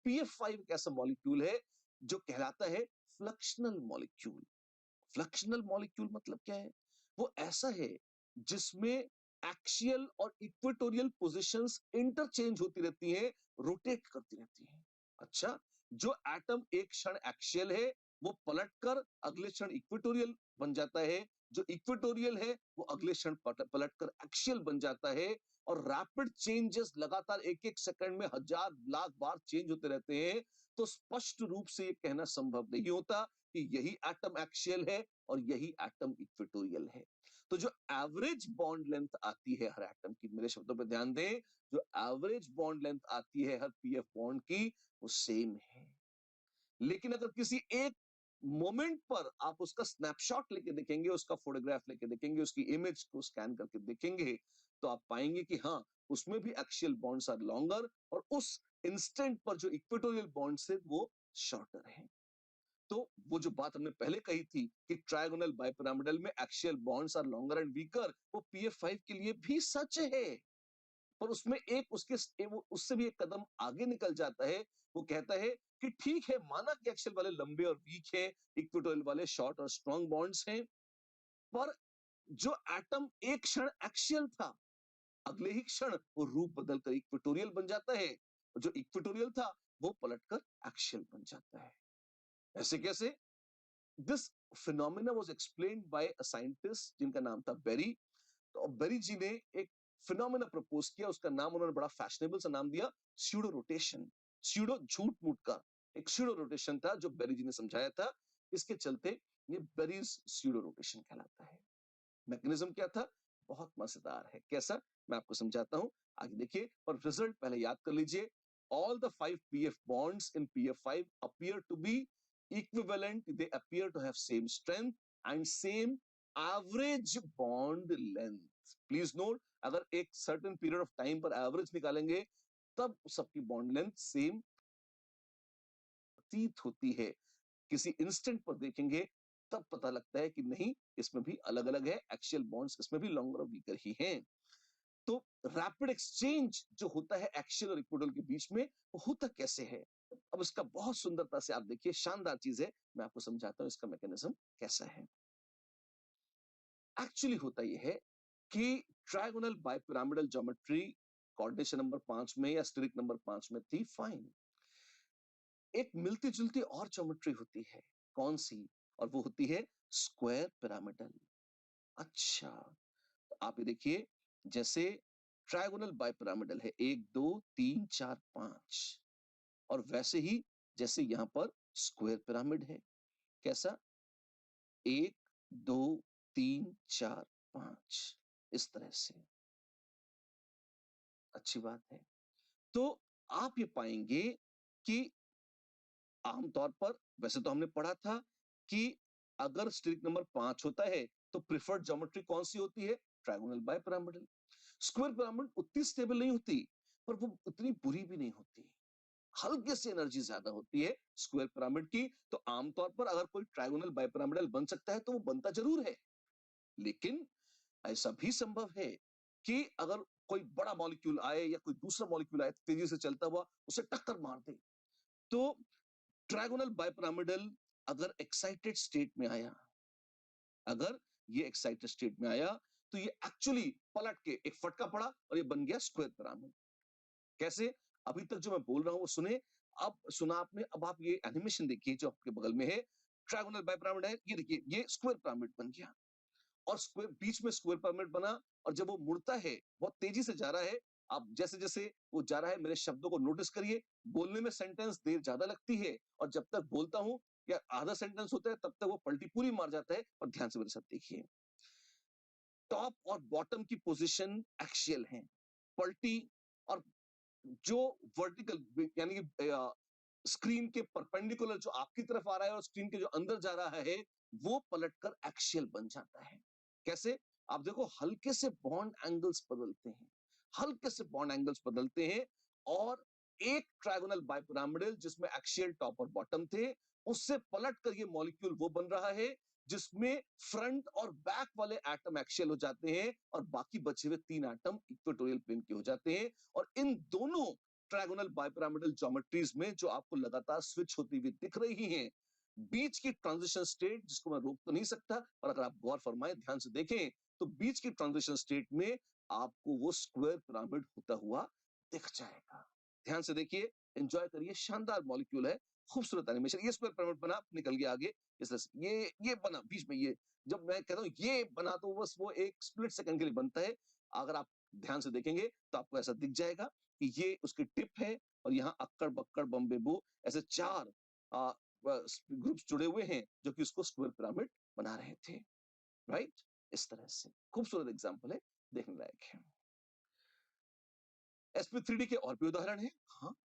[SPEAKER 1] PF5 एक ऐसा मॉलिक्यूल है जो कहलाता है फ्लक्शनल मॉलिक्यूल। फ्लक्शनल मॉलिक्यूल मतलब क्या है? वो ऐसा है जिसमें एक्सियल और इक्वेटोरियल पोजीशंस इंटरचेंज होती रहती हैं, रोटेट करती रहती हैं। अच्छा, जो एटम एक क्षण एक्सियल है वो पलटकर अगले क्षण इक्वेटोरियल बन जाता है, जो इक्वेटोरियल है वो अगले क्षण पलटकर एक्सियल बन जाता है। और रैपिड चेंजेस लगातार एक एक सेकंड में हजार लाख बार चेंज होते रहते हैं। तो स्पष्ट रूप से ये कहना संभव नहीं होता कि यही एटम एक्सियल है और यही एटम इक्वेटोरियल है। तो जो एवरेज बॉन्ड लेंथ आती है हर एटम की, मेरे शब्दों पे ध्यान दें, जो एवरेज बॉन्ड लेंथ आती है हर पीएफ बॉन्ड की, वो सेम है। लेकिन अगर किसी एक मोमेंट पर आप उसका स्नैपशॉट लेके देखेंगे, उसका फोटोग्राफ लेके देखेंगे, उसकी इमेज को स्कैन करके देखेंगे, तो आप पाएंगे कि हाँ, उसमें भी एक्सियल बॉन्ड्स आर लॉन्गर और उस इंस्टेंट पर जो इक्वेटोरियल बॉन्ड्स है वो शॉर्टर है। तो वो जो बात हमने पहले कही थी कि ट्रायगोनल बाइपिरामिडल में axial bonds are longer and weaker, वो पीएफ5 के लिए भी सच है। पर उसमें एक वो उससे भी एक कदम आगे निकल जाता है। वो कहता है कि ठीक है, माना कि एक्सियल वाले लंबे और वीक हैं, इक्वेटोरियल वाले शॉर्ट और स्ट्रॉन्ग बॉन्ड्स हैं, पर जो एटम एक क्षण एक्सियल था, अगले ही क्षण वो रूप बदलकर इक्वेटोरियल बन जाता है, और जो इक्वेटोरियल था वो पलटकर एक्सियल बन जाता है। ऐसे कैसे? This phenomena was explained bye a scientist जिनका नाम था बेरी। तो बेरी जी ने एक फिनोमिना प्रपोज किया, उसका नाम उन्होंने बड़ा फैशनेबल सा नाम दिया, स्यूडो रोटेशन। स्यूडो झूठ मूठ का एक स्यूडो रोटेशन था जो बेरी जी ने समझाया था। इसके चलते ये बेरीज स्यूडो रोटेशन कहलाता है। मैकेनिज्म क्या था? बहुत मजेदार है। कैसा? मैं आपको समझाता हूं, आगे देखिए। और रिजल्ट पहले याद कर लीजिए। All the 5 pf bonds in pf5 appear to be equivalent, they appear to have same strength and same average bond length. Please note, अगर एक सर्टेन पीरियड ऑफ टाइम पर एवरेज निकालेंगे तब सबकी बॉन्ड लेंथ सेम प्रतीत होती है। किसी इंस्टेंट पर देखेंगे तब पता लगता है कि नहीं, इसमें भी अलग अलग है, एक्सियल बॉन्ड्स इसमें भी लॉन्गर और वीकर ही हैं। तो रैपिड एक्सचेंज जो होता है एक्सियल और इक्वेटोरियल के बीच में, वो होता कैसे है? अब इसका बहुत सुंदरता से आप देखिए, शानदार चीज है, मैं आपको समझाता हूं इसका मैकेनिज्म कैसा है। एक्चुअली होता यह है कि trigonal bipyramidal geometry coordination number 5 में या स्टेरिक नंबर 5 में थी, फाइन। एक मिलती जुलती और ज्योमेट्री होती है, कौन सी? और वो होती है स्क्वायर पिरामिडल। अच्छा, तो आप ये देखिए, जैसे ट्रायगोनल बाइपिरामिडल है, 1 2 3 4 5, और वैसे ही जैसे यहां पर स्क्वायर पिरामिड है, कैसा? 1 2 3 4 5, इस तरह से। अच्छी बात है। तो आप ये पाएंगे कि आमतौर पर, वैसे तो हमने पढ़ा था कि अगर स्टेरिक नंबर 5 होता है तो प्रिफर्ड ज्योमेट्री कौन सी होती है? Trigonal bipyramidal. स्क्वायर पिरामिड उतनी स्टेबल नहीं होती, पर वो उतनी बुरी भी नहीं होती, हल्के से एनर्जी ज्यादा होती है स्क्वायर पिरामिड की। तो आमतौर पर अगर कोई ट्रायगोनल बाइपिरामिडल बन सकता है तो वो बनता जरूर है, लेकिन ऐसा भी संभव है कि अगर कोई बड़ा मॉलिक्यूल आए या कोई दूसरा मॉलिक्यूल आए तेजी से चलता हुआ, उसे टक्कर मार दे, तो ट्रायगोनल बाइपिरामिडल अगर एक्साइटेड स्टेट में आया, अगर ये एक्साइटेड स्टेट में आया, तो ये एक्चुअली पलट के एक फटका पड़ा और ये बन गया स्क्वायर पिरामिड। कैसे? अभी तक जो मैं बोल रहा हूं वो सुने। अब सुना आपने, अब आप ये एनिमेशन देखिए जो आपके बगल में है। ट्रायगोनल बाइपिरामिड है, ये देखिए, ये स्क्वायर पिरामिड बन गया, और स्क्वायर बीच में स्क्वायर पिरामिड बना, और जब वो मुड़ता है, बहुत तेजी से जा रहा है। आप जैसे जैसे वो जा रहा है, मेरे शब्दों को नोटिस करिए। बोलने में सेंटेंस देर ज्यादा लगती है, और जब तक बोलता हूं या आधा सेंटेंस होता है तब तक वो पलटी पूरी मार जाता है। और ध्यान से मेरे साथ देखिए, टॉप और बॉटम की पोजीशन एक्सियल है, पलटी, और जो वर्टिकल यानी कि स्क्रीन के परपेंडिकुलर जो आपकी तरफ आ रहा है और स्क्रीन के जो अंदर जा रहा है, वो पलटकर एक्सियल बन जाता है। कैसे? आप देखो, हल्के से बॉन्ड एंगल्स बदलते हैं, हल्के से बॉन्ड एंगल्स बदलते हैं, और एक ट्रायगोनल बाइपिरामिडल जिसमें एक्सियल टॉप और बॉटम थे, उससे पलट कर ये मॉलिक्यूल वो बन रहा है जिसमें फ्रंट और बैक वाले एटम एक्सियल हो जाते हैं और बाकी बचे हुए 3 एटम इक्वेटोरियल प्लेन के हो जाते हैं। और इन दोनों ट्रायगोनल बाइपिरामिडल ज्योमेट्रीज में जो आपको लगातार स्विच होती हुई दिख रही हैं, बीच की ट्रांजिशन स्टेट, जिसको मैं रोक तो नहीं सकता, और अगर आप गौर फरमाएं, ध्यान से देखें, तो बीच की ट्रांजिशन स्टेट में आपको वो स्क्वायर पिरामिड होता हुआ दिख जाएगा। ध्यान से देखिए, एंजॉय करिए, शानदार मॉलिक्यूल है, खूबसूरत एनिमेशन। ये स्क्वायर पिरामिड बना, निकल गया आगे, इस तरह से ये बना बीच में। ये जब मैं कहता हूं ये बना, तो बस वो एक स्प्लिट सेकंड के लिए बनता है। अगर आप ध्यान से देखेंगे तो आपको ऐसा दिख जाएगा कि ये उसकी टिप है, और यहाँ अक्कड़ बक्कड़ बम्बे बू ऐसे 4 ग्रुप्स जुड़े हुए हैं जो कि उसको स्क्वायर पिरामिड बना रहे थे। राइट? इस तरह से खूबसूरत एग्जाम्पल है, देखने लायक है। sp3d के और भी उदाहरण है। हाँ,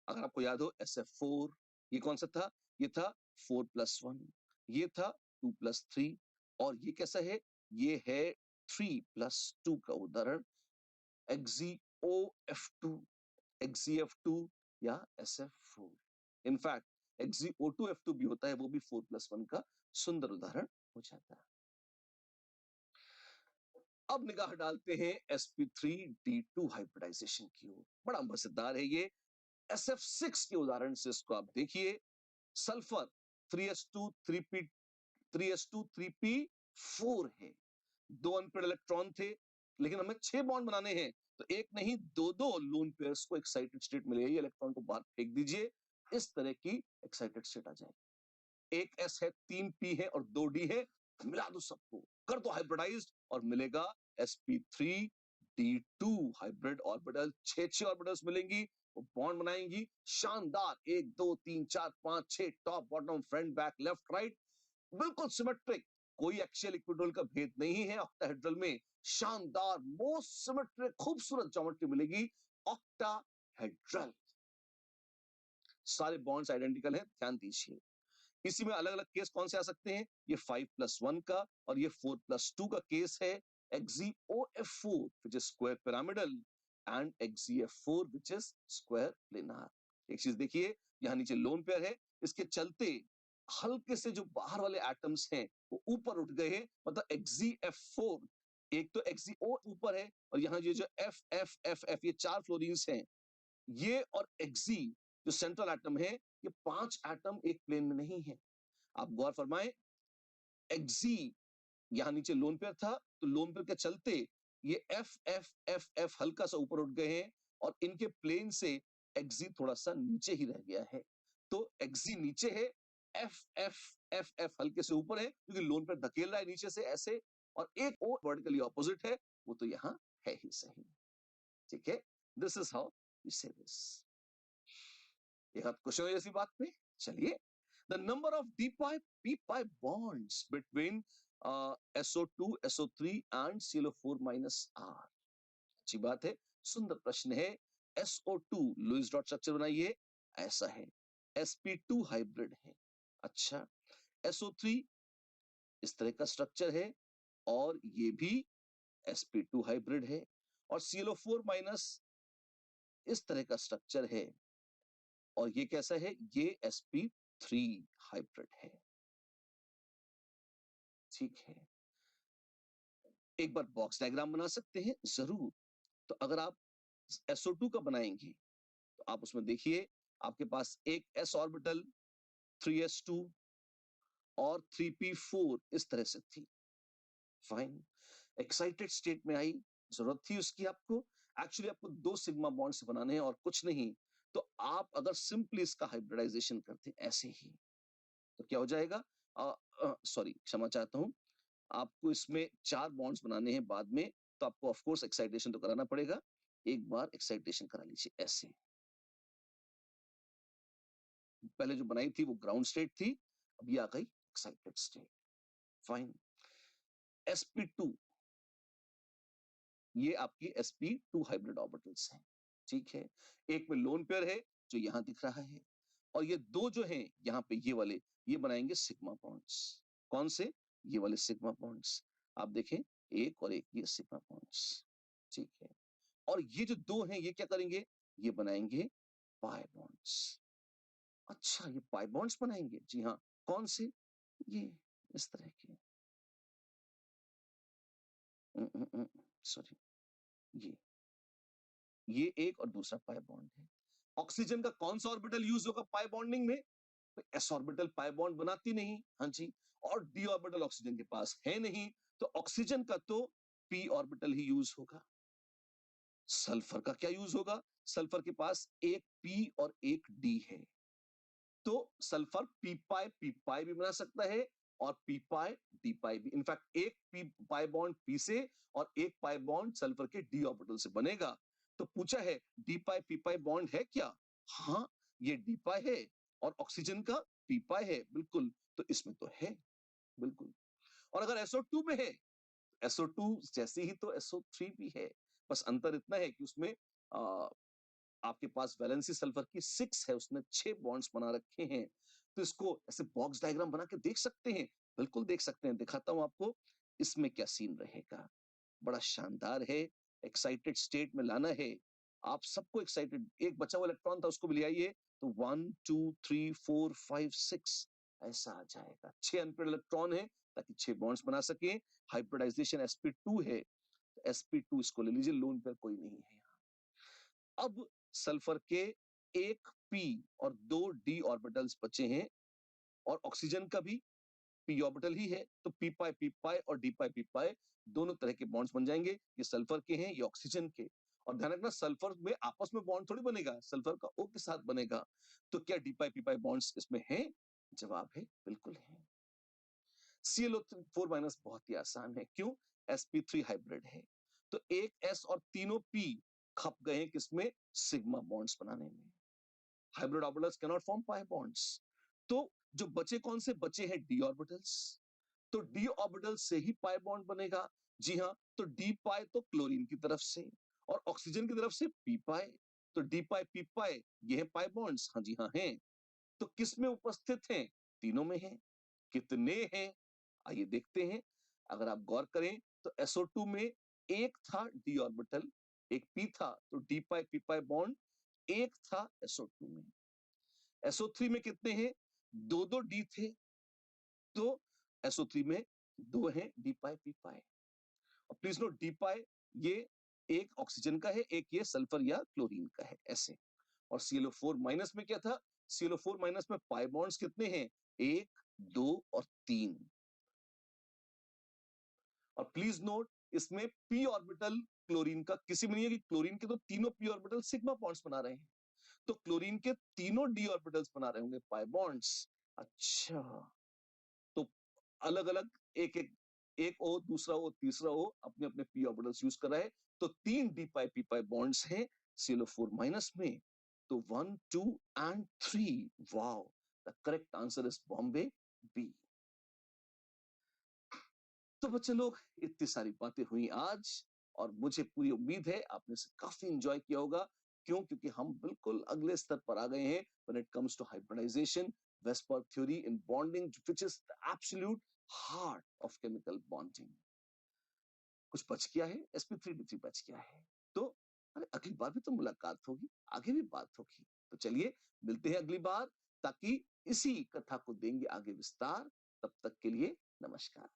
[SPEAKER 1] अगर आपको याद हो SF4, ये कौन सा था? ये था 4+1, ये था 2+3, और ये कैसा है? ये है 3+2 का उदाहरण, XeO F2, XeF2 या SF4। इनफैक्ट XeO2F2 भी होता है, वो भी 4+1 का सुंदर उदाहरण हो जाता है। अब निगाह डालते हैं sp3d2 हाइब्रिडाइजेशन की ओर। बड़ा मजेदार है ये। SF6 के उदाहरण से इसको आप देखिए। Sulphur 3s2 3p 3s2 3p4 है। 2 अनपेड इलेक्ट्रॉन थे, लेकिन हमें 6 बॉन्ड बनाने हैं, तो एक नहीं दो लोन पेयर्स को एक्साइटेड स्टेट मिलेगी। इलेक्ट्रॉन को बाहर फेंक दीजिए, इस तरह की एक्साइटेड स्टेट आ जाएगी। एक s है, 3p है और 2d है, मिला दो सबको, कर दो हाइब्रिडाइज्ड, और मिलेगा sp3d2 हाइब्रिड ऑर्बिटल। 6 ऑर्बिटल्स मिलेंगी, वो बॉन्ड बनाएंगी, शानदार 1 2 3 4 5 6 top bottom front back left right, बिल्कुल सिमेट्रिक, कोई एक्सियल इक्विटोरियल का भेद नहीं है। ऑक्टाहेड्रल में शानदार मोस्ट सिमेट्रिक खूबसूरत ज्योमेट्री मिलेगी ऑक्टाहेड्रल। सारे बॉन्ड्स आइडेंटिकल हैं, ध्यान दीजिए। इसी में अलग अलग केस कौन से आ सकते हैं? ये 5+1 का और ये 4+2 का केस है। XeOF4 which is square pyramidal and XeF4 which is square planar। एक चीज देखिए, यहां नीचे लोन पेयर है, इसके चलते हल्के से जो बाहर वाले एटम्स हैं वो ऊपर उठ गए हैं, मतलब XeF4, एक तो XeO ऊपर है, और यहां ये जो F F F F ये 4 फ्लोरीन्स हैं, ये और Xe जो सेंट्रल एटम है, ये 5 एटम एक प्लेन में नहीं है। आप गौर फरमाएं, Xe यहां नीचे लोन पेयर था, तो लोन पेयर के चलते ये F F F F हल्का सा ऊपर उठ गए हैं, और इनके प्लेन से Xe थोड़ा सा नीचे ही रह गया है। तो Xe नीचे है, F F F F हल्के से ऊपर है, क्योंकि लोन पेयर धकेल रहा है नीचे से ऐसे, और एक और वर्टिकली ऑपोजिट है, वो तो यहां है ही सही। ठीक है, दिस इज हाउ वी से दिस। एक हाथ क्वेश्चन ऐसी बात पे चलिए। The number of D pi P pi bonds between SO2 SO3 and ClO4 minus R। अच्छी बात है, सुंदर प्रश्न है। SO2 लुईस डॉट स्ट्रक्चर बनाइए, ऐसा है। sp2 हाइब्रिड है। अच्छा, SO3 इस तरह का स्ट्रक्चर है, और ये भी sp2 हाइब्रिड है, और ClO4 माइनस इस तरह का स्ट्रक्चर है, और ये कैसा है? ये sp3 हाइब्रिड है। ठीक है, एक बार बॉक्स डायग्राम बना सकते हैं जरूर। तो अगर आप SO2 का बनाएंगे, तो आप उसमें देखिए, आपके पास एक s ऑर्बिटल 3s2 और 3p4 इस तरह से थी। फाइन, एक्साइटेड स्टेट में आई, जरूरत थी उसकी आपको। एक्चुअली आपको 2 सिग्मा बॉन्ड से बनाने हैं और कुछ नहीं, तो आप अगर सिंपली इसका हाइब्रिडाइजेशन करते ऐसे ही, तो क्या हो जाएगा? सॉरी, क्षमा चाहता हूं, आपको इसमें 4 बॉन्ड्स बनाने हैं बाद में, तो आपको ऑफ कोर्स एक्साइटेशन तो कराना पड़ेगा। एक बार एक्साइटेशन करा लीजिए ऐसे। पहले जो बनाई थी वो ग्राउंड स्टेट थी, अब ये आ गई एक्साइटेड स्टेट। फाइन, sp2 ये आपकी sp2 हाइब्रिड ऑर्बिटल्स हैं। ठीक है, एक में लोन पेयर है जो यहां दिख रहा है, और ये दो जो हैं यहां पे ये वाले, ये बनाएंगे सिग्मा बॉन्ड्स। कौन से? ये वाले सिग्मा बॉन्ड्स। आप देखें, एक और एक, ये सिग्मा बॉन्ड्स। ठीक है, और ये जो दो हैं ये क्या करेंगे? ये बनाएंगे पाई बॉन्ड्स। अच्छा, ये पाई बॉन्ड्स बनाएंगे? जी हाँ। कौन से? ये इस तरह के, सॉरी, ये एक और दूसरा पाई बॉन्ड है। ऑक्सीजन का कौन सा ऑर्बिटल यूज होगा पाई बॉन्डिंग में? एस ऑर्बिटल पाई बॉन्ड बनाती नहीं, हाँ जी, और डी ऑर्बिटल ऑक्सीजन के पास है नहीं, तो ऑक्सीजन का तो पी ऑर्बिटल ही यूज होगा। सल्फर का क्या यूज होगा? सल्फर के पास एक पी और एक डी है, तो सल्फर पी पाई भी बना सकता है, और पी पाई डी पाई भी। इनफैक्ट एक पी पाई बॉन्ड पी से और एक पाई बॉन्ड सल्फर के डी ऑर्बिटल से बनेगा। तो पूछा है डी पाई पी पाई बॉन्ड है क्या? हाँ, ये डी पाई है, और ऑक्सीजन का पी पाई है, बिल्कुल, तो इसमें तो है, बिल्कुल। और अगर SO2 में है, SO2 जैसे ही तो SO3 भी है, बस अंतर इतना है कि उसमें आ, आपके पास वैलेंसी सल्फर की 6 है, उसने 6 बॉन्ड्स बना रखे हैं, तो इसको ऐसे बॉक्स डायग्राम बना के देख सकते हैं, बिल्कुल देख सकते हैं, दिखाता हूं आपको इसमें क्या सीन रहेगा। बड़ा शानदार है, एक्साइटेड स्टेट में लाना है, आप सबको एक्साइटेड, एक बचा हुआ इलेक्ट्रॉन था उसको भी ले आइए, तो 1 2 3 4 5 6 ऐसा आ जाएगा। 6 अनपेड इलेक्ट्रॉन है ताकि 6 बॉन्ड्स बना सके। हाइब्रिडाइजेशन sp2 है, तो sp2 इसको ले लीजिए, लोन पेयर कोई नहीं है यहाँ। अब सल्फर के एक p और 2 d ऑर्बिटल्स बचे हैं, और ऑक्सीजन का भी p ऑर्बिटल ही है, तो p पाई और d पाई दोनों तरह के बॉन्ड्स बन जाएंगे। ये सल्फर के हैं, ये ऑक्सीजन के। और ध्यान रखना, सल्फर में आपस में बॉन्ड थोड़ी बनेगा, सल्फर का O के साथ बनेगा। तो क्या d पाई बॉन्ड्स इसमें हैं? जवाब है बिल्कुल है। ClO4 माइनस बहुत ही आसान है, क्यों? sp3 हाइब्रिड है, तो एक s और तीनों p खप गए हैं किसमें? सिग्मा बॉन्ड्स बनाने में। Hybrid orbitals can not form pi bonds. तो जो बचे कौन से बचे हैं? d orbitals. तो d ऑर्बिटल से ही पाई बॉन्ड बनेगा। जी हाँ, तो d पाई तो क्लोरीन की तरफ से, और ऑक्सीजन की तरफ से p पाई। तो d पाई p पाई ये है पाई बॉन्ड्स, हाँ जी हाँ हैं। तो किस में उपस्थित हैं? तीनों में हैं। कितने हैं? आइए देखते हैं। अगर आप गौर करें तो SO2 में एक था d ऑर्बिटल, एक p था, तो d pi p pi bond एक था SO2 में। SO3 में कितने हैं? दो दो d थे, तो SO3 में दो हैं d पाई p पाई। और प्लीज नोट, d पाई ये एक ऑक्सीजन का है, एक ये सल्फर या क्लोरीन का है, ऐसे। और ClO4 माइनस में क्या था? ClO4 माइनस में पाई बॉन्ड्स कितने हैं? एक, दो और तीन। और प्लीज नोट, इसमें p ऑर्बिटल क्लोरीन का किसी में नहीं है, कि क्लोरीन के तो तीनों p ऑर्बिटल सिग्मा बॉन्ड्स बना रहे हैं, तो क्लोरीन के तीनों d ऑर्बिटल्स बना रहे होंगे पाई बॉन्ड्स। अच्छा, तो अलग अलग एक एक, एक O, दूसरा O, तीसरा O अपने अपने p ऑर्बिटल्स यूज कर रहा है, तो तीन d pi p pi bonds हैं ClO4 माइनस में। तो 1 2 and 3, wow, the correct answer is Bombay B. तो बच्चे लोग, इतनी सारी बातें हुई आज, और मुझे पूरी उम्मीद है आपने इसे काफी एंजॉय किया होगा। क्यों? क्योंकि हम बिल्कुल अगले स्तर पर आ गए हैं when it comes to hybridization, VSEPR theory in bonding, which is the absolute heart of chemical bonding. कुछ बच गया है, sp3d3 बच गया है। तो अरे अगली बार भी तो मुलाकात होगी, आगे भी बात होगी। तो चलिए मिलते हैं अगली बार, ताकि इसी कथा को देंगे आगे विस्तार। तब तक के लिए नमस्कार।